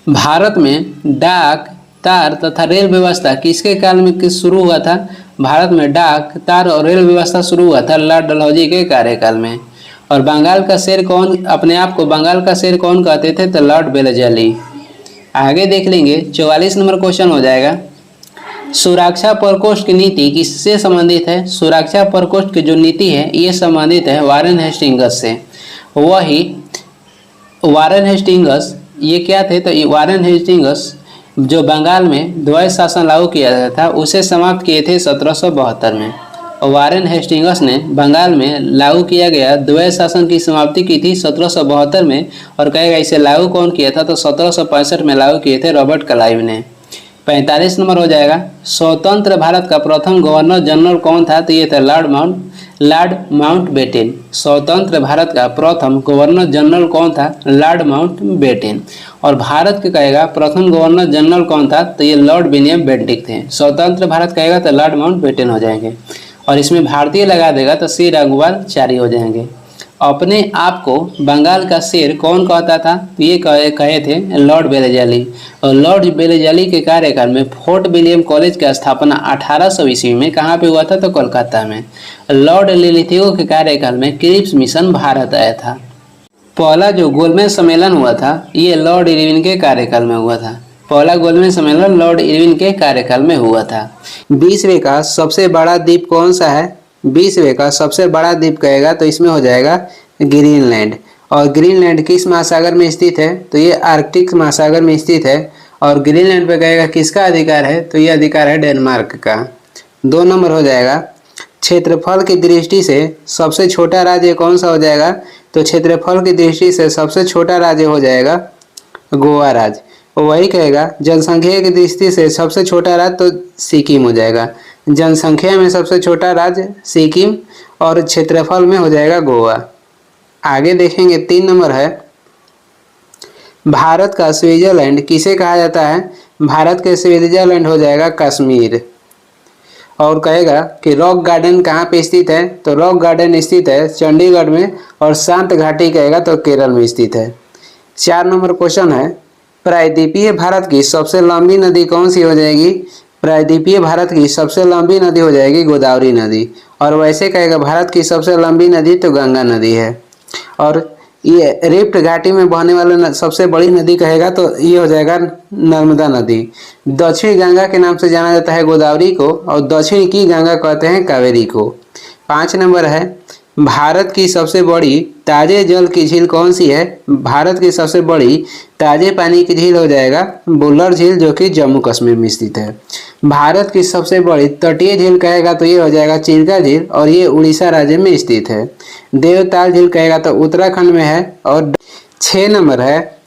भारत में डाक तार तथा रेल व्यवस्था किसके काल में शुरू हुआ था? भारत में डाक तार और रेल व्यवस्था शुरू हुआ था लॉर्ड डलहौजी के कार्यकाल में। और बंगाल का शेर कौन, अपने आप को बंगाल का शेर कौन कहते थे, तो लॉर्ड वेलेज़ली। आगे देख लेंगे 44 नंबर क्वेश्चन हो जाएगा, सुरक्षा प्रकोष्ठ की नीति किससे संबंधित है। सुरक्षा प्रकोष्ठ की जो नीति है ये संबंधित है वारेन हेस्टिंग्स से। वही वारेन हेस्टिंग्स ये क्या थे, तो ये वारेन हेस्टिंग्स जो बंगाल में द्वैध शासन लागू किया गया था उसे समाप्त किए थे 1772 में। वारेन हेस्टिंग्स ने बंगाल में लागू किया गया द्वैध शासन की समाप्ति की थी 1772 में। और कहेगा इसे लागू कौन किया था, तो 1765 में लागू किए थे रॉबर्ट क्लाइव ने। 45 नंबर हो जाएगा, स्वतंत्र भारत का प्रथम गवर्नर जनरल कौन था, तो ये था लॉर्ड माउंटबेटन। स्वतंत्र भारत का प्रथम गवर्नर जनरल कौन था, लॉर्ड माउंटबेटन। और भारत के कहेगा प्रथम गवर्नर जनरल कौन था, तो ये लॉर्ड विलियम बेंटिक थे। स्वतंत्र भारत कहेगा तो लॉर्ड माउंटबेटन हो जाएंगे। और इसमें भारतीय लगा देगा तो सी रघुवंशाचारी हो जाएंगे। अपने आप को बंगाल का शेर कौन कहता था, ये कहे थे लॉर्ड वेलेज़ली। और लॉर्ड वेलेज़ली के कार्यकाल में फोर्ट विलियम कॉलेज की स्थापना 1800 ईस्वी में कहाँ पे हुआ था, तो कोलकाता में। लॉर्ड लिलिथियो के कार्यकाल में क्रिप्स मिशन भारत आया था। पहला जो गोलमेज सम्मेलन हुआ था ये लॉर्ड इरविन के कार्यकाल में हुआ था। पहला गोलमेज सम्मेलन लॉर्ड इरविन के कार्यकाल में हुआ था। 20वें का सबसे बड़ा द्वीप कौन सा है, 20वें का सबसे बड़ा द्वीप कहेगा तो इसमें हो जाएगा ग्रीनलैंड। और ग्रीनलैंड किस महासागर में स्थित है, तो ये आर्कटिक महासागर में स्थित है। और ग्रीनलैंड पे कहेगा किसका अधिकार है, तो ये अधिकार है डेनमार्क का। 2 नंबर हो जाएगा, क्षेत्रफल की दृष्टि से सबसे छोटा राज्य कौन सा हो जाएगा, तो क्षेत्रफल की दृष्टि से सबसे छोटा राज्य हो जाएगा गोवा राज्य। वही कहेगा जनसंख्या की दृष्टि से सबसे छोटा राज्य तो सिक्किम हो जाएगा। जनसंख्या में सबसे छोटा राज्य सिक्किम और क्षेत्रफल में हो जाएगा गोवा। आगे देखेंगे 3 नंबर है, भारत का स्विट्जरलैंड किसे कहा जाता है, भारत के स्विट्जरलैंड हो जाएगा कश्मीर। और कहेगा कि रॉक गार्डन कहाँ पे स्थित है, तो रॉक गार्डन स्थित है चंडीगढ़ में। और शांत घाटी कहेगा तो केरल में स्थित है। 4 नंबर क्वेश्चन है, प्रायद्वीपीय भारत की सबसे लंबी नदी कौन सी हो जाएगी, प्रायद्वीपीय भारत की सबसे लंबी नदी हो जाएगी गोदावरी नदी। और वैसे कहेगा भारत की सबसे लंबी नदी तो गंगा नदी है। और ये रिफ्ट घाटी में बहने वाला सबसे बड़ी नदी कहेगा तो ये हो जाएगा नर्मदा नदी। दक्षिणी गंगा के नाम से जाना जाता है गोदावरी को, और दक्षिण की गंगा कहते हैं कावेरी को। 5 नंबर है, भारत की सबसे बड़ी ताजे जल की झील कौन सी है, भारत की सबसे बड़ी ताजे पानी की झील हो जाएगा बुल्लर झील जो कि जम्मू कश्मीर में स्थित है। भारत की सबसे बड़ी तटीय झील कहेगा तो ये हो जाएगा चिल्का झील, और ये उड़ीसा राज्य में स्थित है। देवताल झील कहेगा तो उत्तराखंड में है। और 6 नंबर है,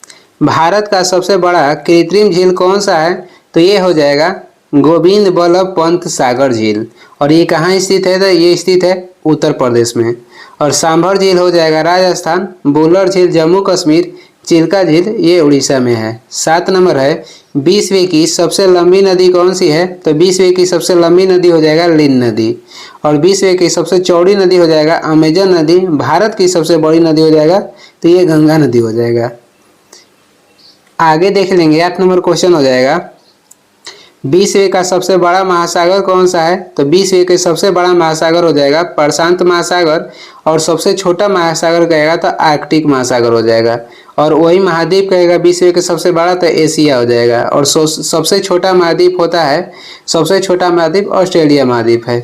भारत का सबसे बड़ा कृत्रिम झील कौन सा है, तो ये हो जाएगा गोविंद बल्लभ पंत सागर झील। और ये कहाँ स्थित है, तो ये स्थित है उत्तर प्रदेश में। और सांभर झील हो जाएगा राजस्थान, बुल्लर झील जम्मू कश्मीर, चिल्का झील ये उड़ीसा में है। 7 नंबर है, 20वें की सबसे लंबी नदी कौन सी है, तो 20वें की सबसे लंबी नदी हो जाएगा लिन नदी। और 20वें की सबसे चौड़ी नदी हो जाएगा अमेजन नदी। भारत की सबसे बड़ी नदी हो जाएगा तो ये गंगा नदी हो जाएगा। आगे देख लेंगे 8 नंबर क्वेश्चन हो जाएगा, 20वें का सबसे बड़ा महासागर कौन सा है, तो 20वें के सबसे बड़ा महासागर हो जाएगा प्रशांत महासागर। और सबसे छोटा महासागर कहेगा तो आर्कटिक महासागर हो जाएगा। और वही महाद्वीप कहेगा 20वें के सबसे बड़ा तो एशिया हो जाएगा। और सबसे छोटा महाद्वीप होता है, सबसे छोटा महाद्वीप ऑस्ट्रेलिया महाद्वीप है।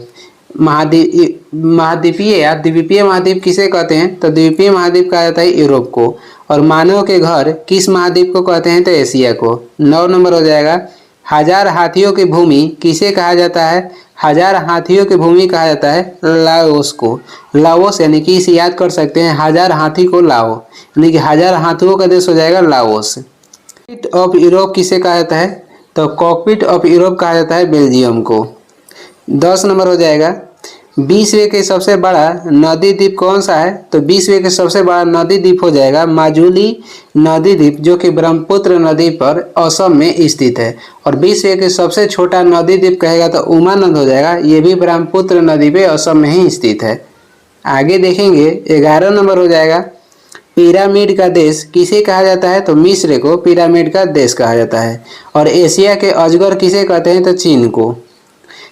महाद्वीपीय या द्वीपीय महाद्वीप किसे कहते हैं, तो द्वीपीय महाद्वीप कहा जाता है यूरोप को। और मानव के घर किस महाद्वीप को कहते हैं, तो एशिया को। 9 नंबर हो जाएगा, 1000 हाथियों की भूमि किसे कहा जाता है, 1000 हाथियों की भूमि कहा जाता है लाओस को। लाओस यानी कि इसे याद कर सकते हैं 1000 हाथी को लाओ, यानी कि 1000 हाथियों का देश हो जाएगा लाओस। कॉकपिट ऑफ यूरोप किसे कहा जाता है, तो कॉकपिट ऑफ यूरोप कहा जाता है बेल्जियम को। 10 नंबर हो जाएगा, 20वें के सबसे बड़ा नदी द्वीप कौन सा है, तो 20वें के सबसे बड़ा नदी द्वीप हो जाएगा माजुली नदी द्वीप जो कि ब्रह्मपुत्र नदी पर असम में स्थित है। और 20वें के सबसे छोटा नदी द्वीप कहेगा तो उमानंद हो जाएगा, ये भी ब्रह्मपुत्र नदी पे असम में ही स्थित है। आगे देखेंगे 11 नंबर हो जाएगा, पिरामिड का देश किसे कहा जाता है, तो मिस्र को पिरामिड का देश कहा जाता है। और एशिया के अजगर किसे कहते हैं, तो चीन को।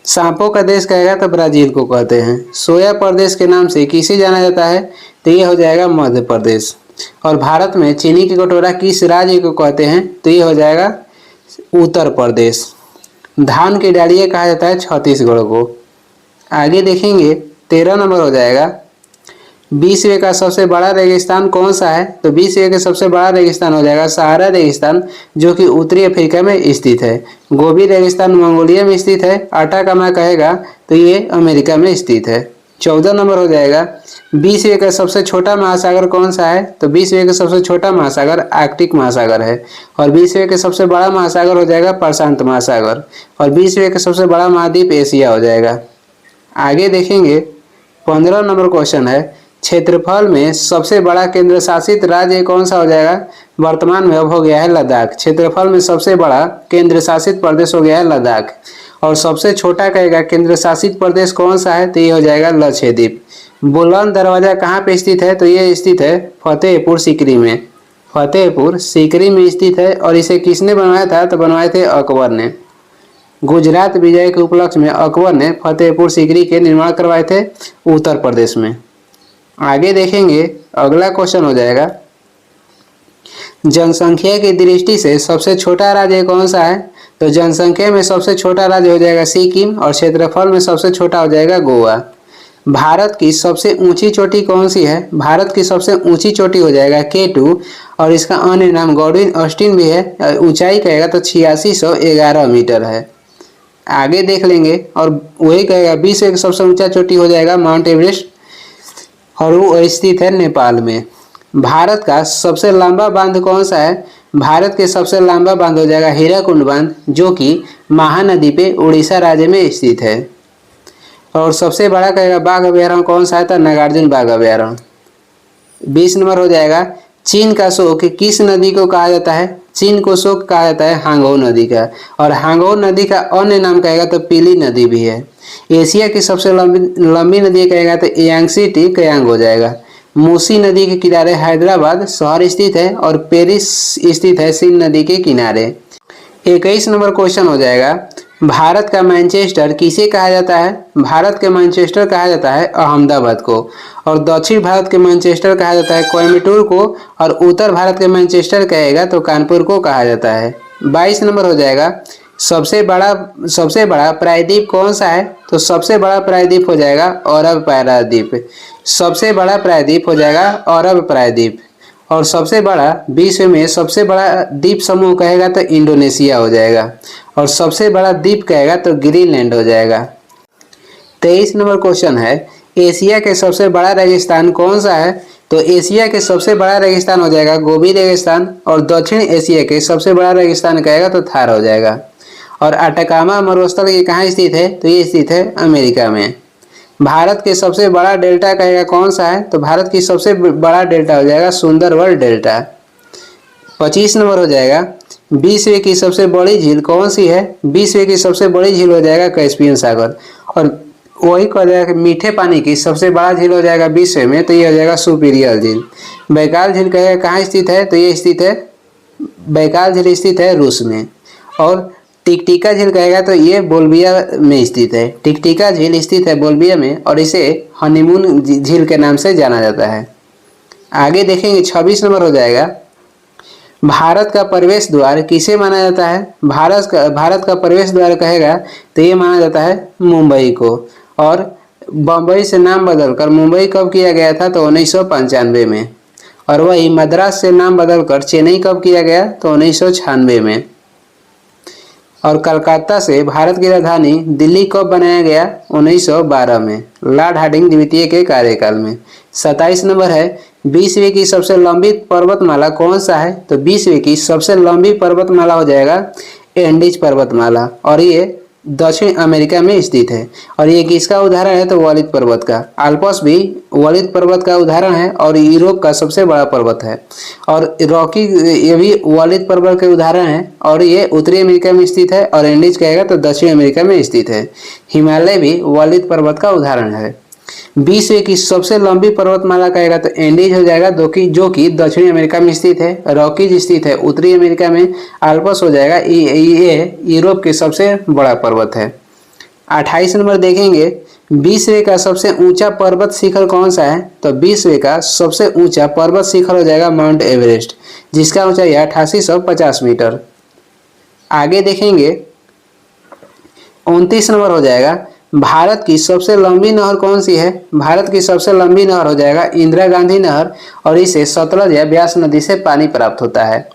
सांपों का देश कहेगा तो ब्राजील को कहते हैं। सोया प्रदेश के नाम से किसे जाना जाता है, तो ये हो जाएगा मध्य प्रदेश। और भारत में चीनी की कटोरा किस राज्य को कहते हैं, तो ये हो जाएगा उत्तर प्रदेश। धान की डालिया कहा जाता है छत्तीसगढ़ को। आगे देखेंगे 13 नंबर हो जाएगा, विश्व का सबसे बड़ा रेगिस्तान कौन सा है, तो विश्व का सबसे बड़ा रेगिस्तान हो जाएगा सहारा रेगिस्तान, जो कि उत्तरी अफ्रीका में स्थित है। गोबी रेगिस्तान मंगोलिया में स्थित है। अटाकामा कहेगा तो ये अमेरिका में स्थित है। 14 नंबर हो जाएगा, विश्व का सबसे छोटा महासागर कौन सा है, तो विश्व का सबसे छोटा महासागर आर्कटिक महासागर है। और विश्व का सबसे बड़ा महासागर हो जाएगा प्रशांत महासागर। और विश्व का सबसे बड़ा महाद्वीप एशिया हो जाएगा। आगे देखेंगे 15 नंबर क्वेश्चन है, क्षेत्रफल में सबसे बड़ा केंद्र शासित राज्य कौन सा हो जाएगा, वर्तमान में अब हो गया है लद्दाख। क्षेत्रफल में सबसे बड़ा केंद्र शासित प्रदेश हो गया है लद्दाख। और सबसे छोटा कहेगा केंद्र शासित प्रदेश कौन सा है, तो ये हो जाएगा लक्षद्वीप। बुलंद दरवाजा कहाँ पे स्थित है, तो ये स्थित है फतेहपुर सीकरी में। फतेहपुर सीकरी में स्थित है। और इसे किसने बनवाया था, तो बनवाए थे अकबर ने। गुजरात विजय के उपलक्ष्य में अकबर ने फतेहपुर सीकरी के निर्माण करवाए थे उत्तर प्रदेश में। आगे देखेंगे अगला क्वेश्चन हो जाएगा, जनसंख्या की दृष्टि से सबसे छोटा राज्य कौन सा है, तो जनसंख्या में सबसे छोटा राज्य हो जाएगा सिक्किम। और क्षेत्रफल में सबसे छोटा हो जाएगा गोवा। भारत की सबसे ऊंची चोटी कौन सी है, भारत की सबसे ऊंची चोटी हो जाएगा K2। और इसका अन्य नाम गॉडविन ऑस्टिन भी है। ऊंचाई कहेगा तो 8611 मीटर है। आगे देख लेंगे और वही कहेगा विश्व की सबसे ऊंचा चोटी हो जाएगा माउंट एवरेस्ट, और वो स्थित है नेपाल में। भारत का सबसे लंबा बांध कौन सा है, भारत के सबसे लंबा बांध हो जाएगा हीराकुंड बांध, जो कि महानदी पे उड़ीसा राज्य में स्थित है। और सबसे बड़ा कहेगा बाघ अभयारण्य कौन सा है, तो नागार्जुन बाघ अभयारण्य। 20 नंबर हो जाएगा, चीन का शोक किस नदी को कहा जाता है, चीन को शोक कहा जाता है हांगो नदी का। और हांगो नदी का अन्य नाम कहेगा तो पीली नदी भी है। एशिया की सबसे लंबी नदी कहेगा तो यांगसी टी कयांग हो जाएगा। मूसी नदी के किनारे हैदराबाद शहर स्थित है। और पेरिस स्थित है सिंध नदी के किनारे। 21 नंबर क्वेश्चन हो जाएगा, भारत का मैनचेस्टर किसे कहा जाता है, भारत के मैनचेस्टर कहा जाता है अहमदाबाद को। और दक्षिण भारत के मैनचेस्टर कहा जाता है कोयम्बटूर को। और उत्तर भारत के मैनचेस्टर कहेगा तो कानपुर को कहा जाता है। 22 नंबर हो जाएगा, सबसे बड़ा प्रायद्वीप कौन सा है, तो सबसे बड़ा प्रायद्वीप हो जाएगा अरब प्रायद्वीप। सबसे बड़ा प्रायद्वीप हो जाएगा अरब प्रायद्वीप। और सबसे बड़ा विश्व में सबसे बड़ा द्वीप समूह कहेगा तो इंडोनेशिया हो जाएगा। और सबसे बड़ा द्वीप कहेगा तो ग्रीनलैंड हो जाएगा। 23 नंबर क्वेश्चन है, एशिया के सबसे बड़ा रेगिस्तान कौन सा है, तो एशिया के सबसे बड़ा रेगिस्तान हो जाएगा गोबी रेगिस्तान। और दक्षिण एशिया के सबसे बड़ा रेगिस्तान कहेगा तो थार हो जाएगा। और अटाकामा मरुस्थल ये कहाँ स्थित है, तो ये स्थित है अमेरिका में। भारत के सबसे बड़ा डेल्टा कहेगा कौन सा है, तो भारत की सबसे बड़ा डेल्टा हो जाएगा सुंदरवन डेल्टा। 25 नंबर हो जाएगा, विश्व की सबसे बड़ी झील कौन सी है, विश्व की सबसे बड़ी झील हो जाएगा कैस्पियन सागर। और वही कहा जाएगा मीठे पानी की सबसे बड़ा झील हो जाएगा विश्व में, तो ये हो जाएगा सुपीरियर झील। बैकाल झील कहेगा कहाँ स्थित है, तो ये स्थित है बैकाल झील स्थित है रूस में। और टिकटिका झील कहेगा तो ये बोल्विया में स्थित है। टिकटिका झील स्थित है बोल्विया में। और इसे हनीमून झील के नाम से जाना जाता है। आगे देखेंगे 26 नंबर हो जाएगा, भारत का प्रवेश द्वार किसे माना जाता है, भारत का प्रवेश द्वार कहेगा तो ये माना जाता है मुंबई को। और बम्बई से नाम बदलकर मुंबई कब किया गया था, तो 1995 में। और वही मद्रास से नाम बदलकर चेन्नई कब किया गया, तो 1996 में। और कलकत्ता से भारत की राजधानी दिल्ली कब बनाया गया, 1912 में, लॉर्ड हार्डिंग द्वितीय के कार्यकाल में। 27 नंबर है, विश्व की सबसे लंबी पर्वतमाला कौन सा है, तो विश्व की सबसे लंबी पर्वतमाला हो जाएगा एंडीज पर्वतमाला। और ये दक्षिण अमेरिका में स्थित है। और ये किसका उदाहरण है, तो वलित पर्वत का। आल्प्स भी वलित पर्वत का उदाहरण है और यूरोप का सबसे बड़ा पर्वत है। और रॉकी ये भी वलित पर्वत के उदाहरण है और ये उत्तरी अमेरिका में स्थित है। और एंडीज कहेगा तो दक्षिण अमेरिका में स्थित है। हिमालय भी वलित पर्वत का उदाहरण है। विश्व की सबसे लंबी पर्वतमाला कहेगा तो एंडीज हो जाएगा, जो कि दक्षिणी अमेरिका में स्थित है। रॉकीज स्थित है उत्तरी अमेरिका में। आल्प्स हो जाएगा ये यूरोप के सबसे बड़ा पर्वत है। 28 नंबर देखेंगे, विश्व का सबसे ऊंचा पर्वत शिखर कौन सा है? तो विश्व का सबसे ऊंचा पर्वत शिखर हो जाएगा माउंट एवरेस्ट, जिसका ऊंचाई है 8850 मीटर। आगे देखेंगे 29 नंबर हो जाएगा, भारत की सबसे लंबी नहर कौन सी है? भारत की सबसे लंबी नहर हो जाएगा इंदिरा गांधी नहर, और इसे सतलज या ब्यास नदी से पानी प्राप्त होता है।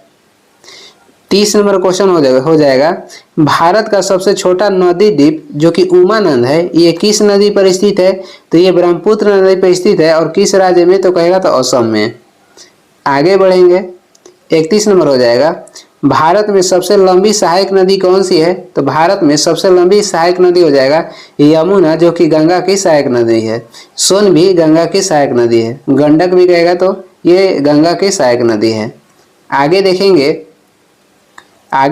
30 नंबर क्वेश्चन हो जाएगा, भारत का सबसे छोटा नदी द्वीप जो कि उमानंद है, ये किस नदी पर स्थित है? तो ये ब्रह्मपुत्र नदी पर स्थित है, और किस राज्य में? तो कहेगा तो असम में। आगे बढ़ेंगे 31 नंबर हो जाएगा, भारत में सबसे लंबी सहायक नदी कौन सी है? तो भारत में सबसे लंबी सहायक नदी हो जाएगा यमुना, जो कि गंगा की सहायक नदी है। सोन भी गंगा की सहायक नदी है, गंडक भी कहेगा तो ये गंगा की सहायक नदी है। आगे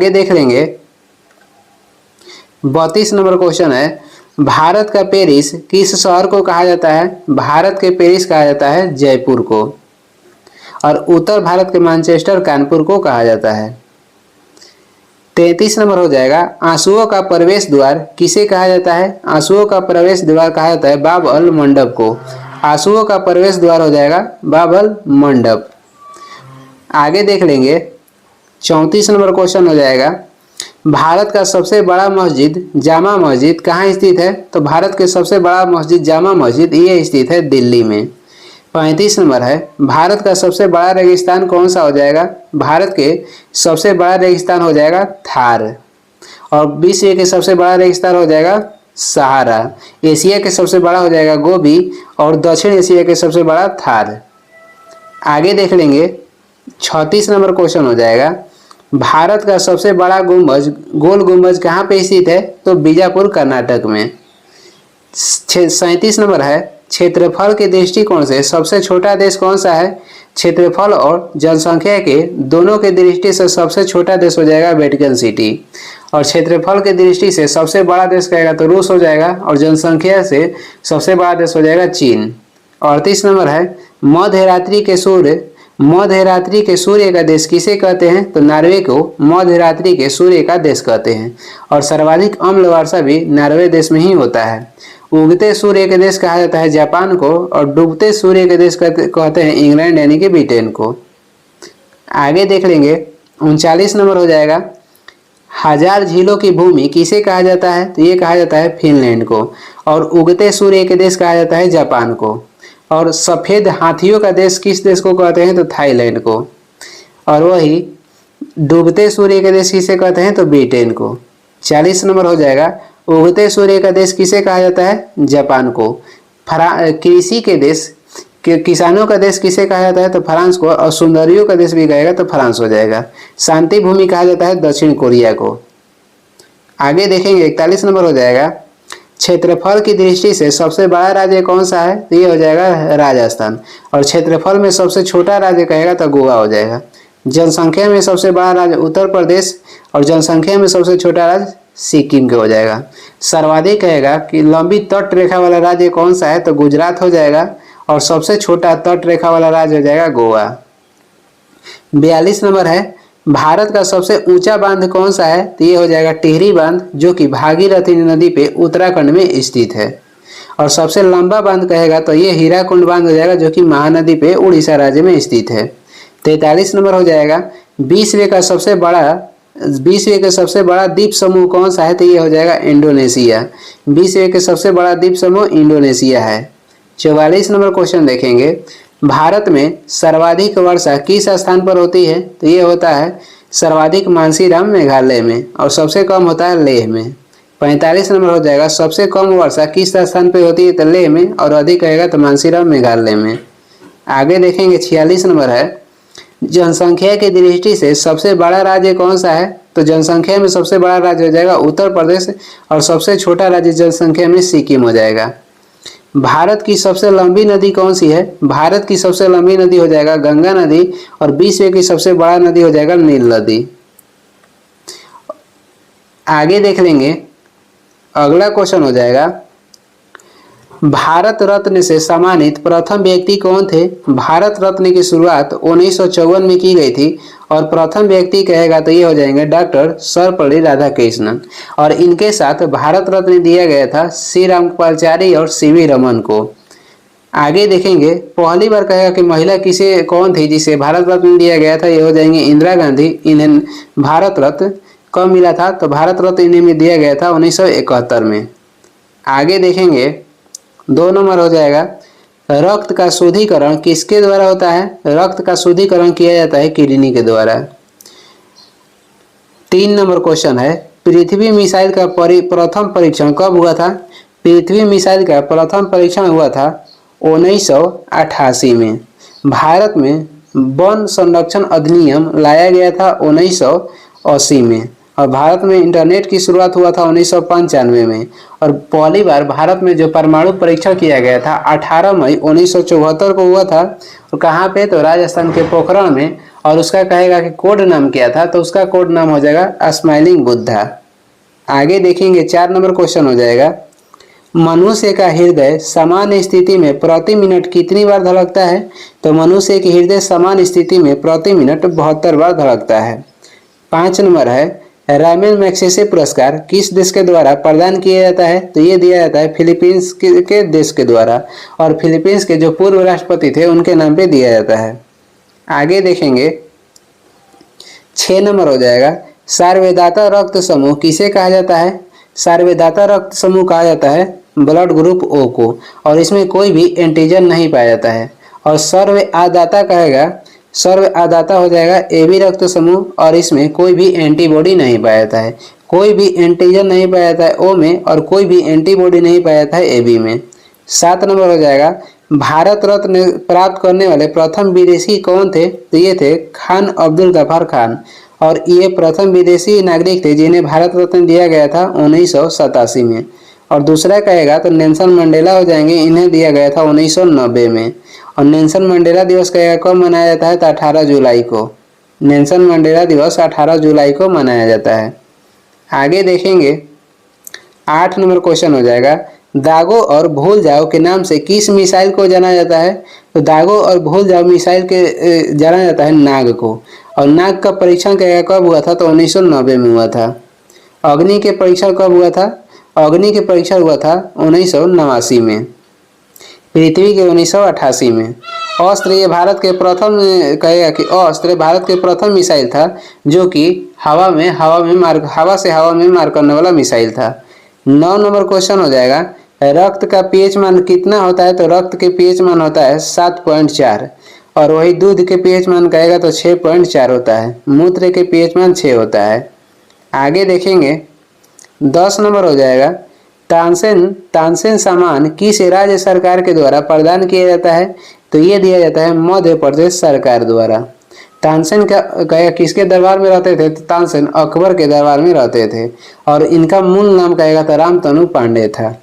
देख लेंगे 32 नंबर क्वेश्चन है, भारत का पेरिस किस शहर को कहा जाता है? भारत के पेरिस कहा जाता है जयपुर को, और उत्तर भारत के मैनचेस्टर कानपुर को कहा जाता है। 33 नंबर हो जाएगा, आंसुओं का प्रवेश द्वार किसे कहा जाता है? आंसुओं का प्रवेश द्वार कहा जाता है बाब अल मंडप को। आंसुओं का प्रवेश द्वार हो जाएगा बाब अल मंडप। आगे देख लेंगे 34 नंबर क्वेश्चन हो जाएगा, भारत का सबसे बड़ा मस्जिद जामा मस्जिद कहाँ स्थित है? तो भारत के सबसे बड़ा मस्जिद जामा मस्जिद ये स्थित है दिल्ली में। 35 नंबर है, भारत का सबसे बड़ा रेगिस्तान कौन सा हो जाएगा? भारत के सबसे बड़ा रेगिस्तान हो जाएगा थार, और विश्व के सबसे बड़ा रेगिस्तान हो जाएगा सहारा। एशिया के सबसे बड़ा हो जाएगा गोबी, और दक्षिण एशिया के सबसे बड़ा थार। आगे देख लेंगे 36 नंबर क्वेश्चन हो जाएगा, भारत का सबसे बड़ा गुंबज गोल गुंबज कहाँ पे स्थित है? तो बीजापुर कर्नाटक में। 37 नंबर है, क्षेत्रफल के दृष्टिकोण से सबसे छोटा देश कौन सा है? क्षेत्रफल और जनसंख्या के दोनों के दृष्टि से सबसे छोटा देश हो जाएगा वेटिकन सिटी, और क्षेत्रफल के दृष्टि से सबसे बड़ा देश कहेगा तो रूस हो जाएगा, और जनसंख्या से सबसे बड़ा देश हो जाएगा चीन। 38 नंबर है, मध्य रात्रि के सूर्य का देश किसे कहते हैं? तो नॉर्वे को मध्य रात्रि के सूर्य का देश कहते हैं, और सर्वाधिक अम्ल वर्षा भी नॉर्वे देश में ही होता है। उगते सूर्य के देश कहा जाता है जापान को, और डूबते सूर्य के देश कहते हैं इंग्लैंड यानी कि ब्रिटेन को। आगे देख लेंगे 39 नंबर हो जाएगा, हजार झीलों की भूमि किसे कहा जाता है? तो ये कहा जाता है फिनलैंड को, और उगते सूर्य के देश कहा जाता है जापान को, और सफेद हाथियों का देश किस देश को कहते हैं? तो थाईलैंड को, और वही डूबते सूर्य के देश किसे कहते हैं? तो ब्रिटेन को। 40 नंबर हो जाएगा, उगते सूर्य का देश किसे कहा जाता है? जापान को। कृषि के देश किसानों का देश किसे कहा जाता है? तो फ्रांस को, और सुंदरियों का देश भी कहेगा तो फ्रांस हो जाएगा। शांति भूमि कहा जाता है दक्षिण कोरिया को। आगे देखेंगे 41 नंबर हो जाएगा, क्षेत्रफल की दृष्टि से सबसे बड़ा राज्य कौन सा है? तो ये हो जाएगा राजस्थान, और क्षेत्रफल में सबसे छोटा राज्य कहेगा तो गोवा हो जाएगा। जनसंख्या में सबसे बड़ा राज्य उत्तर प्रदेश, और जनसंख्या में सबसे छोटा राज्य सिक्किम के हो जाएगा। सर्वाधिक कहेगा कि लंबी तट रेखा वाला राज्य कौन सा है? तो गुजरात हो जाएगा, और सबसे छोटा तट रेखा वाला राज्य हो जाएगा गोवा। 42 नंबर है, भारत का सबसे ऊंचा बांध कौन सा है? तो ये हो जाएगा टिहरी बांध, जो कि भागीरथी नदी पे उत्तराखंड में स्थित है। और सबसे लंबा बांध कहेगा तो ये हीराकुंड बांध हो जाएगा, जो कि महानदी पे उड़ीसा राज्य में स्थित है। 43 नंबर हो जाएगा, विश्व का सबसे बड़ा द्वीप समूह कौन सा है? तो ये हो जाएगा इंडोनेशिया। विश्व के सबसे बड़ा द्वीप समूह इंडोनेशिया है। 44 नंबर क्वेश्चन देखेंगे, भारत में सर्वाधिक वर्षा किस स्थान पर होती है? तो ये होता है सर्वाधिक मानसीराम मेघालय में, और सबसे कम होता है लेह में। 45 नंबर हो जाएगा, सबसे कम वर्षा किस स्थान पर होती है? तो लेह में, और अधिक रहेगा तो मानसीराम मेघालय में। आगे देखेंगे 46 नंबर है, जनसंख्या की दृष्टि से सबसे बड़ा राज्य कौन सा है? तो जनसंख्या में सबसे बड़ा राज्य हो जाएगा उत्तर प्रदेश, और सबसे छोटा राज्य जनसंख्या में सिक्किम हो जाएगा। भारत की सबसे लंबी नदी कौन सी है? भारत की सबसे लंबी नदी हो जाएगा गंगा नदी, और विश्व की सबसे बड़ा नदी हो जाएगा नील नदी। आगे देख लेंगे, अगला क्वेश्चन हो जाएगा, भारत रत्न से सम्मानित प्रथम व्यक्ति कौन थे? भारत रत्न की शुरुआत 1954 में की गई थी और प्रथम व्यक्ति कहेगा तो ये हो जाएंगे डॉक्टर सर्वपल्ली राधाकृष्णन। और इनके साथ भारत रत्न दिया गया था श्री रामकृपाचारी और सीवी रमन को। आगे देखेंगे, पहली बार कहेगा कि महिला किसे कौन थी जिसे भारत रत्न दिया गया था, ये हो जाएंगे इंदिरा गांधी। इन्हें भारत रत्न कब मिला था? तो भारत रत्न इन्हें में दिया गया था 1971 में। आगे देखेंगे, 2 नंबर हो जाएगा, रक्त का शुद्धिकरण किसके द्वारा होता है? रक्त का शुद्धिकरण किया जाता है किडनी के द्वारा। 3 नंबर क्वेश्चन है, पृथ्वी मिसाइल का प्रथम परीक्षण कब हुआ था? पृथ्वी मिसाइल का प्रथम परीक्षण हुआ था 1988 में। भारत में वन संरक्षण अधिनियम लाया गया था 1980 में और भारत में इंटरनेट की शुरुआत हुआ था 1995 में। और पहली बार भारत में जो परमाणु परीक्षण किया गया था 18 मई 1974 को हुआ था। और कहाँ पे? तो राजस्थान के पोखरण में। और उसका कहेगा कि कोड नाम क्या था, तो उसका कोड नाम हो जाएगा स्माइलिंग बुद्धा। आगे देखेंगे, 4 नंबर क्वेश्चन हो जाएगा, मनुष्य का हृदय सामान्य स्थिति में प्रति मिनट कितनी बार धड़कता है? तो मनुष्य की हृदय सामान्य स्थिति में प्रति मिनट 72 बार धड़कता है। 5 नंबर है, रामन मैग्सेसे पुरस्कार किस देश के द्वारा प्रदान किया जाता है? तो ये दिया जाता है फिलीपींस के देश के द्वारा और फिलीपींस के जो पूर्व राष्ट्रपति थे उनके नाम पे दिया जाता है। आगे देखेंगे, 6 नंबर हो जाएगा, सार्वधाता रक्त समूह किसे कहा जाता है? सार्वधाता रक्त समूह कहा जाता है ब्लड ग्रुप ओ को और इसमें कोई भी एंटीजन नहीं पाया जाता है। और सर्व आदाता कहेगा, सर्व आदाता हो जाएगा एबी रक्त समूह और इसमें कोई भी एंटीबॉडी नहीं पाया जाता है। कोई भी एंटीजन नहीं पाया जाता है ओ में और कोई भी एंटीबॉडी नहीं पाया जाता है एबी में। 7 नंबर हो जाएगा, भारत रत्न प्राप्त करने वाले प्रथम विदेशी कौन थे? तो ये थे खान अब्दुल गफार खान और ये प्रथम विदेशी नागरिक थे जिन्हें भारत रत्न दिया गया था 1987 में। और दूसरा कहेगा तो नेल्सन मंडेला हो जाएंगे, इन्हें दिया गया था 1990 में। और नेल्सन मंडेला दिवस कहेगा कब मनाया जाता है? तो 18 जुलाई को। नेल्सन मंडेला दिवस 18 जुलाई को मनाया जाता है। आगे देखेंगे, 8 नंबर क्वेश्चन हो जाएगा, दागो और भूल जाओ के नाम से किस मिसाइल को जाना जाता है? तो दागो और भूल जाओ मिसाइल के जाना जाता है नाग को। और नाग का परीक्षण कब हुआ था? तो 1990 में हुआ था। अग्नि के परीक्षण कब हुआ था? अग्नि के परीक्षण हुआ था 1989 में। पृथ्वी के 1988 में। अस्त्र ये भारत के प्रथम कहेगा कि अस्त्र भारत के प्रथम मिसाइल था जो कि हवा से हवा में मार करने वाला मिसाइल था। 9 नंबर क्वेश्चन हो जाएगा, रक्त का पीएच मान कितना होता है? तो रक्त के पीएच मान होता है 7.4 और वही दूध के पीएच मान कहेगा तो 6.4 होता है। मूत्र के पीएच मान 6 होता है। आगे देखेंगे, 10 नंबर हो जाएगा, तानसेन सामान किस राज्य सरकार के द्वारा प्रदान किया जाता है? तो ये दिया जाता है मध्य प्रदेश सरकार द्वारा। तानसेन का कहेगा किसके दरबार में रहते थे? तो तानसेन अकबर के दरबार में रहते थे और इनका मूल नाम कहेगा तो रामतनु पांडे था।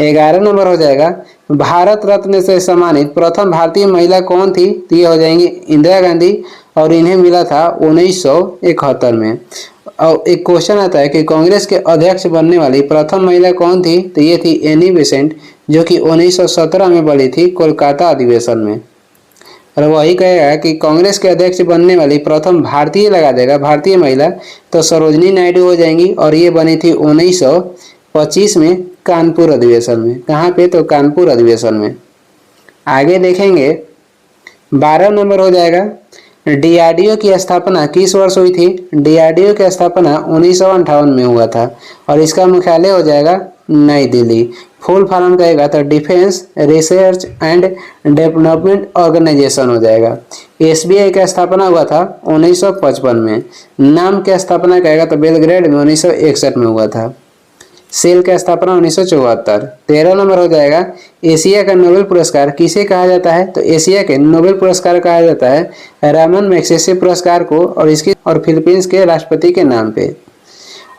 11 नंबर हो जाएगा, भारत रत्न से सम्मानित प्रथम भारतीय महिला कौन थी? तो ये हो जाएंगी इंदिरा गांधी और इन्हें मिला था 1971 में। और एक क्वेश्चन आता है कि कांग्रेस के अध्यक्ष बनने वाली प्रथम महिला कौन थी? तो ये थी एनी बेसेंट जो कि 1917 में बनी थी कोलकाता अधिवेशन में। और वही कहेगा कि कांग्रेस के अध्यक्ष बनने वाली प्रथम भारतीय लगा देगा भारतीय महिला तो सरोजनी नायडू हो जाएंगी और ये बनी थी 1925 में कानपुर अधिवेशन में। कहाँ पे? तो कानपुर अधिवेशन में। आगे देखेंगे, 12 नंबर हो जाएगा, डीआरडीओ की स्थापना किस वर्ष हुई थी? डीआरडीओ की स्थापना 1958 में हुआ था और इसका मुख्यालय हो जाएगा नई दिल्ली। फुल फॉर्म कहेगा तो Defence Research and Development Organisation हो जाएगा। एसबीआई का स्थापना हुआ था 1955 में। नाम की स्थापना कहेगा तो बेलग्रेड में 1961 में हुआ था। सेल का स्थापना 1974। 13 नंबर हो जाएगा, एशिया का नोबेल पुरस्कार किसे कहा जाता है? तो एशिया के नोबेल पुरस्कार कहा जाता है रामन मैग्सेसे पुरस्कार को और फिलीपींस के राष्ट्रपति के नाम पे।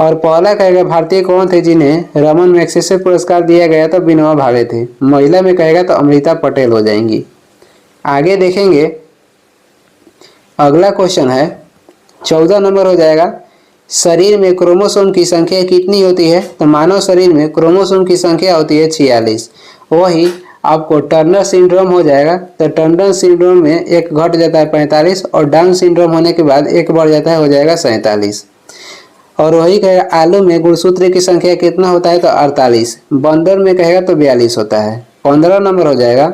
और पहला कहेगा भारतीय कौन थे जिन्हें रमन मैग्सेसे पुरस्कार दिया गया? तो विनोबा भावे थे। महिला में कहेगा तो अमृता पटेल हो जाएंगी। आगे देखेंगे, अगला क्वेश्चन है 14 नंबर हो जाएगा, शरीर में क्रोमोसोम की संख्या कितनी होती है? तो मानव शरीर में क्रोमोसोम की संख्या होती है 46। वही आपको टर्नर सिंड्रोम हो जाएगा, तो टर्नर सिंड्रोम में एक घट जाता है 45 और डाउन सिंड्रोम होने के बाद एक बढ़ जाता है, हो जाएगा 47। और वही कहेगा आलू में गुणसूत्र की संख्या कितना होता है? तो 48। बंदर में कहेगा तो 42 होता है। 15 नंबर हो जाएगा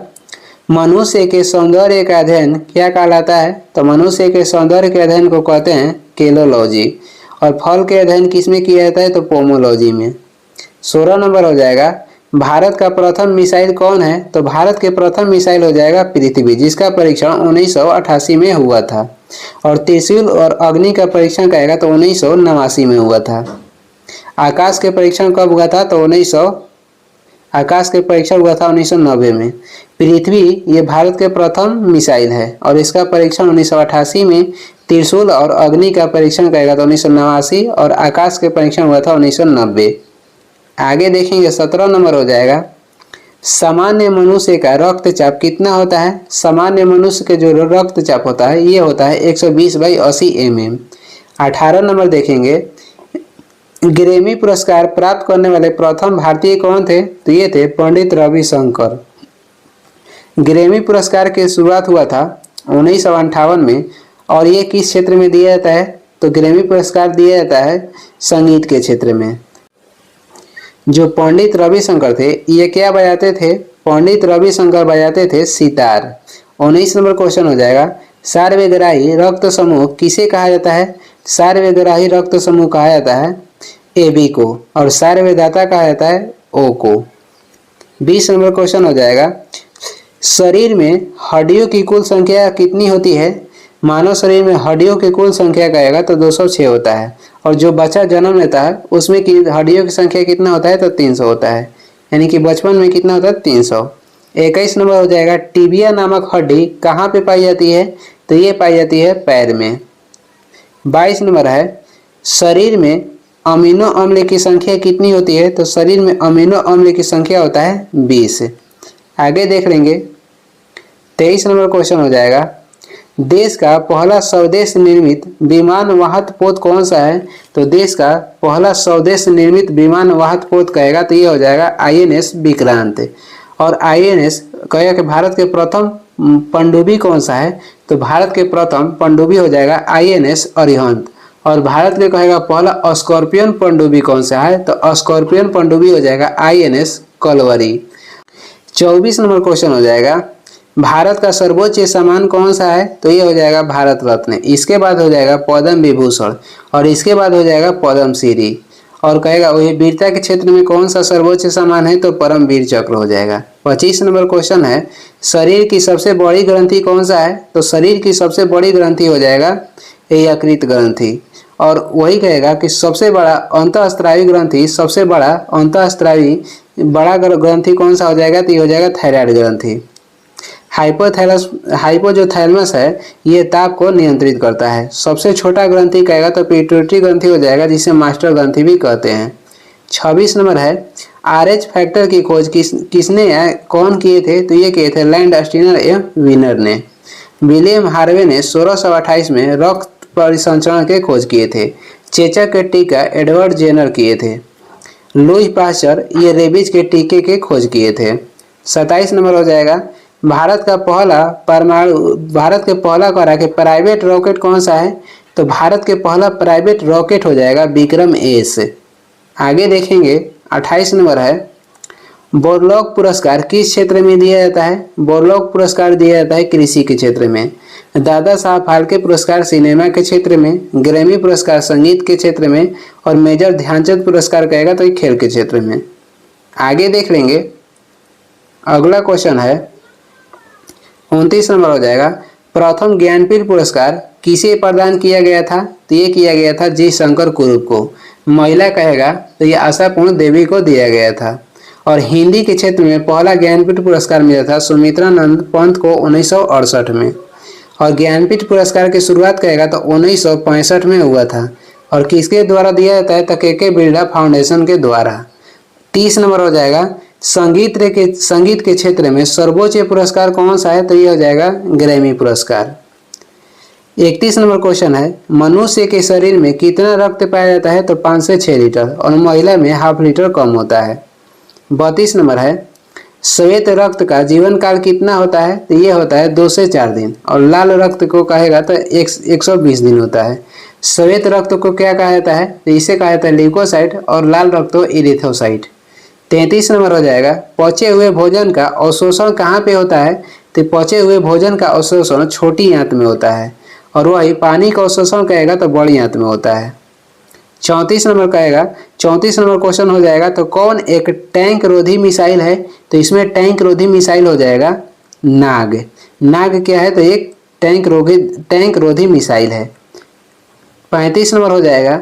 मनुष्य के सौंदर्य का अध्ययन क्या कहलाता है? तो मनुष्य के सौंदर्य के अध्ययन को कहते हैं केलोलॉजी। और फल के अध्ययन किसमें किया जाता है? तो पोमोलॉजी में। 16 नंबर हो जाएगा भारत का प्रथम मिसाइल कौन है? तो भारत के प्रथम मिसाइल हो जाएगा पृथ्वी, जिसका परीक्षण 1988 में हुआ था। और त्रिशूल और अग्नि का परीक्षण कहेगा तो 1989 में हुआ था। आकाश के परीक्षण कब हुआ था? तो 1990 में। पृथ्वी ये भारत के प्रथम मिसाइल है और इसका परीक्षण 1988 में। त्रिशूल और अग्नि का परीक्षण करेगा तो 1989 और आकाश के परीक्षण हुआ था 1990। आगे देखेंगे 17 नंबर हो जाएगा सामान्य मनुष्य का रक्तचाप कितना होता है? सामान्य मनुष्य के जो रक्तचाप होता है ये होता है 120/80 mm। 18 नंबर देखेंगे ग्रैमी पुरस्कार प्राप्त करने वाले प्रथम भारतीय कौन थे? तो ये थे पंडित रविशंकर। ग्रैमी पुरस्कार की शुरुआत हुआ था 1958 में और ये किस क्षेत्र में दिया जाता है? तो ग्रैमी पुरस्कार दिया जाता है संगीत के क्षेत्र में। जो पंडित रविशंकर थे ये क्या बजाते थे? पंडित रविशंकर बजाते थे सितार। 19 नंबर क्वेश्चन हो जाएगा सार्वग्राही रक्त समूह किसे कहा जाता है? सार्वग्राही रक्त समूह कहा जाता है AB को और सार्वदाता कहा जाता है O को। 20 नंबर क्वेश्चन हो जाएगा शरीर में हड्डियों की कुल संख्या कितनी होती है? मानव शरीर में हड्डियों की कुल संख्या कहेगा तो 206 होता है और जो बच्चा जन्म लेता है उसमें की हड्डियों की संख्या कितना होता है? तो 300 होता है, यानी कि बचपन में कितना होता है? 300। 21 नंबर हो जाएगा टिबिया नामक हड्डी कहाँ पे पाई जाती है? तो ये पाई जाती है पैर में। 22 नंबर है शरीर में अमीनो अम्ल की संख्या कितनी होती है? तो शरीर में अमीनो अम्ल की संख्या होता है 20। आगे देख लेंगे 23 नंबर क्वेश्चन हो जाएगा देश का पहला स्वदेश निर्मित विमान वाहक पोत कौन सा है? तो देश का पहला स्वदेश निर्मित विमान वाहक पोत कहेगा तो ये हो जाएगा INS विक्रांत। और INS कहेगा कि भारत के प्रथम पनडुब्बी कौन सा है? तो भारत के प्रथम पनडुब्बी हो जाएगा INS अरिहंत। और भारत के कहेगा पहला स्कॉर्पियन पनडुब्बी कौन सा है? तो स्कॉर्पियन पनडुब्बी हो जाएगा INS कलवरी। 24 नंबर क्वेश्चन हो जाएगा भारत का सर्वोच्च सम्मान कौन सा है? तो ये हो जाएगा भारत रत्न। इसके बाद हो जाएगा पद्म विभूषण और इसके बाद हो जाएगा पद्म श्री। और कहेगा वही वीरता के क्षेत्र में कौन सा सर्वोच्च सम्मान है? तो परमवीर चक्र हो जाएगा। 25 नंबर क्वेश्चन है शरीर की सबसे बड़ी ग्रंथि कौन सा है? तो शरीर की सबसे बड़ी ग्रंथि हो जाएगा यकृत ग्रंथि। और वही कहेगा कि सबसे बड़ा अंतःस्त्रावी ग्रंथि, सबसे बड़ा अंतःस्त्रावी बड़ा ग्रंथि कौन सा हो जाएगा? तो ये हो जाएगा थायराइड ग्रंथि। हाइपो जो थैलमस है ये ताप को नियंत्रित करता है। सबसे छोटा ग्रंथि कहेगा तो पिट्यूटरी ग्रंथि हो जाएगा, जिसे मास्टर ग्रंथि भी कहते हैं। 26 नंबर है RH फैक्टर की खोज किसने या कौन किए थे? तो ये किए थे लैंड स्टीनर एवं विनर ने। विलियम हार्वे ने 1628 में रक्त परिसंचरण के खोज किए थे। चेचक के टीका एडवर्ड जेनर किए थे। लुई पास्चर ये रेबीज के टीके के खोज किए थे। 27 नंबर हो जाएगा भारत के पहला करा के प्राइवेट रॉकेट कौन सा है? तो भारत के पहला प्राइवेट रॉकेट हो जाएगा विक्रम S। आगे देखेंगे 28 नंबर है बोरलॉग पुरस्कार किस क्षेत्र में दिया जाता है? बोरलॉग पुरस्कार दिया जाता है कृषि के क्षेत्र में। दादा साहब फाल्के पुरस्कार सिनेमा के क्षेत्र में, ग्रैमी पुरस्कार संगीत के क्षेत्र में और मेजर ध्यानचंद पुरस्कार कहेगा तो खेल के क्षेत्र में। आगे देख लेंगे अगला क्वेश्चन है 29 नंबर हो जाएगा प्रथम ज्ञानपीठ पुरस्कार किसे प्रदान किया गया था? तो ये किया गया था जी शंकर कुरूप को। महिला कहेगा तो ये आशापूर्ण देवी को दिया गया था। और हिंदी के क्षेत्र में पहला ज्ञानपीठ पुरस्कार मिला था सुमित्रानंद पंत को 1968 में। और ज्ञानपीठ पुरस्कार की शुरुआत कहेगा तो 1965 में हुआ था और किसके द्वारा दिया जाता है? तो KK बिरला फाउंडेशन के द्वारा। 30 नंबर हो जाएगा संगीत के क्षेत्र में सर्वोच्च पुरस्कार कौन सा है? तो ये हो जाएगा ग्रैमी पुरस्कार। 31 नंबर क्वेश्चन है, मनुष्य के शरीर में कितना रक्त पाया जाता है? तो 5 से 6 लीटर और महिला में ½ लीटर कम होता है। 32 नंबर है, श्वेत रक्त का जीवन काल कितना होता है? तो ये होता है 2 से 4 दिन और लाल रक्त को कहेगा तो 120 दिन होता है। श्वेत रक्त को क्या कहा जाता है? तो इसे कहा जाता है ल्यूकोसाइट और लाल रक्त को इरिथ्रोसाइट। 33 नंबर हो जाएगा, पचे हुए भोजन का अवशोषण कहाँ पे होता है? तो पचे हुए भोजन का अवशोषण छोटी आंत में होता है और वही पानी का अवशोषण कहेगा तो बड़ी आंत में होता है। 34 नंबर कहेगा, 34 नंबर क्वेश्चन हो जाएगा, तो कौन एक टैंक रोधी मिसाइल है? तो इसमें टैंक रोधी मिसाइल हो जाएगा नाग। नाग क्या है? तो एक टैंक रोधी मिसाइल है। 35 नंबर हो जाएगा,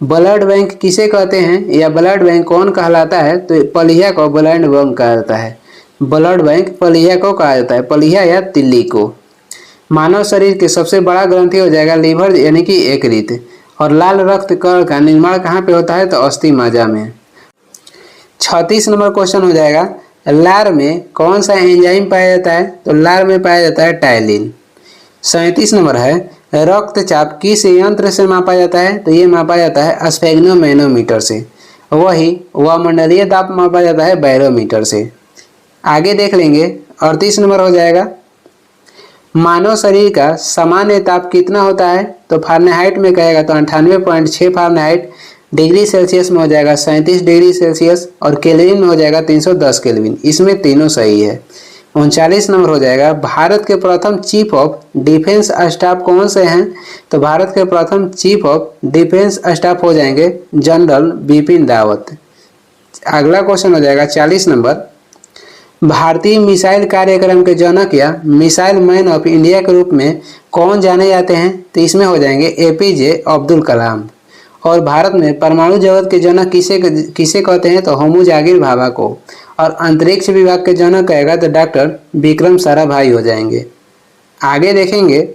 ब्लड बैंक किसे कहते हैं या ब्लड बैंक कौन कहलाता है? तो पलिया को ब्लड बैंक कहा जाता है। ब्लड बैंक पलिया को कहा जाता है, पलिया या तिल्ली को। मानव शरीर के सबसे बड़ा ग्रंथि हो जाएगा लीवर यानी कि यकृत। और लाल रक्त कण का निर्माण कहाँ पे होता है? तो अस्थि मज्जा में। 36 नंबर क्वेश्चन हो जाएगा, लार में कौन सा एंजाइम पाया जाता है? तो लार में पाया जाता है टायलिन। 37 नंबर है, रक्तचाप किस यंत्र से मापा जाता है? तो ये मापा जाता है स्फेग्नोमैनोमीटर से। वही वायुमंडलीय दाब मापा जाता है बैरोमीटर से। आगे देख लेंगे। 38 नंबर हो जाएगा, मानव शरीर का सामान्य ताप कितना होता है? तो फारेनहाइट में कहेगा तो 98.6 फारेनहाइट, डिग्री सेल्सियस में हो जाएगा 37 डिग्री सेल्सियस और केल्विन में हो जाएगा 310 केल्विन। इसमें तीनों सही है। 39 नंबर हो जाएगा, भारत के प्रथम चीफ ऑफ डिफेंस स्टाफ कौन से हैं? तो भारत के प्रथम चीफ ऑफ डिफेंस स्टाफ हो जाएंगे जनरल बिपिन रावत। अगला क्वेश्चन हो जाएगा 40 नंबर, भारतीय मिसाइल कार्यक्रम के जनक या मिसाइल मैन ऑफ इंडिया के रूप में कौन जाने जाते हैं? तो इसमें हो जाएंगे एपीजे अब्दुल कलाम। और भारत में परमाणु जगत के जनक किसे कहते हैं? तो होमू जागिर भाभा को। और अंतरिक्ष विभाग के जनक कहेगा तो डॉक्टर विक्रम साराभाई हो जाएंगे। आगे देखेंगे।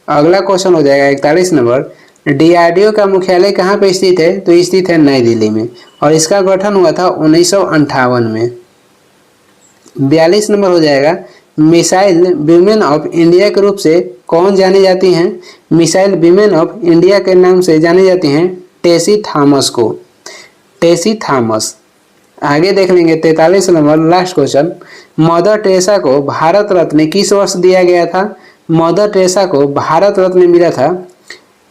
अगला क्वेश्चन हो जाएगा 41 नंबर, डीआरडीओ का मुख्यालय कहाँ पे स्थित है? तो स्थित है नई दिल्ली में और इसका गठन हुआ था 1958 में। 42 नंबर हो जाएगा, मिसाइल वीमेन ऑफ इंडिया के रूप से कौन जानी जाती हैं? मिसाइल वीमेन ऑफ इंडिया के नाम से जानी जाती हैं टेसी थॉमस को। टेसी थॉमस। आगे देख लेंगे 43 number last question, mother Teresa को भारत रत्न किस वर्ष दिया गया था? मदर टेरेसा को भारत रत्न मिला था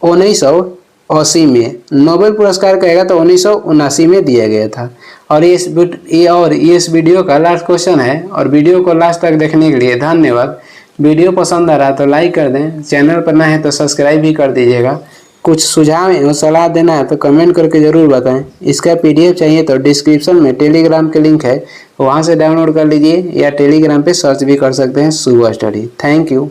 1980 में। नोबेल पुरस्कार कहेगा तो 1979 में दिया गया था। और ये इस वीडियो का लास्ट क्वेश्चन है। और वीडियो को लास्ट तक देखने के लिए धन्यवाद। वीडियो पसंद आ रहा तो लाइक कर दें, चैनल पर नए हैं तो सब्सक्राइब भी कर दीजिएगा। कुछ सुझाव और सलाह देना है तो कमेंट करके ज़रूर बताएं। इसका PDF चाहिए तो डिस्क्रिप्शन में टेलीग्राम के लिंक है, वहाँ से डाउनलोड कर लीजिए या टेलीग्राम पे सर्च भी कर सकते हैं शुभ स्टडी। Thank you.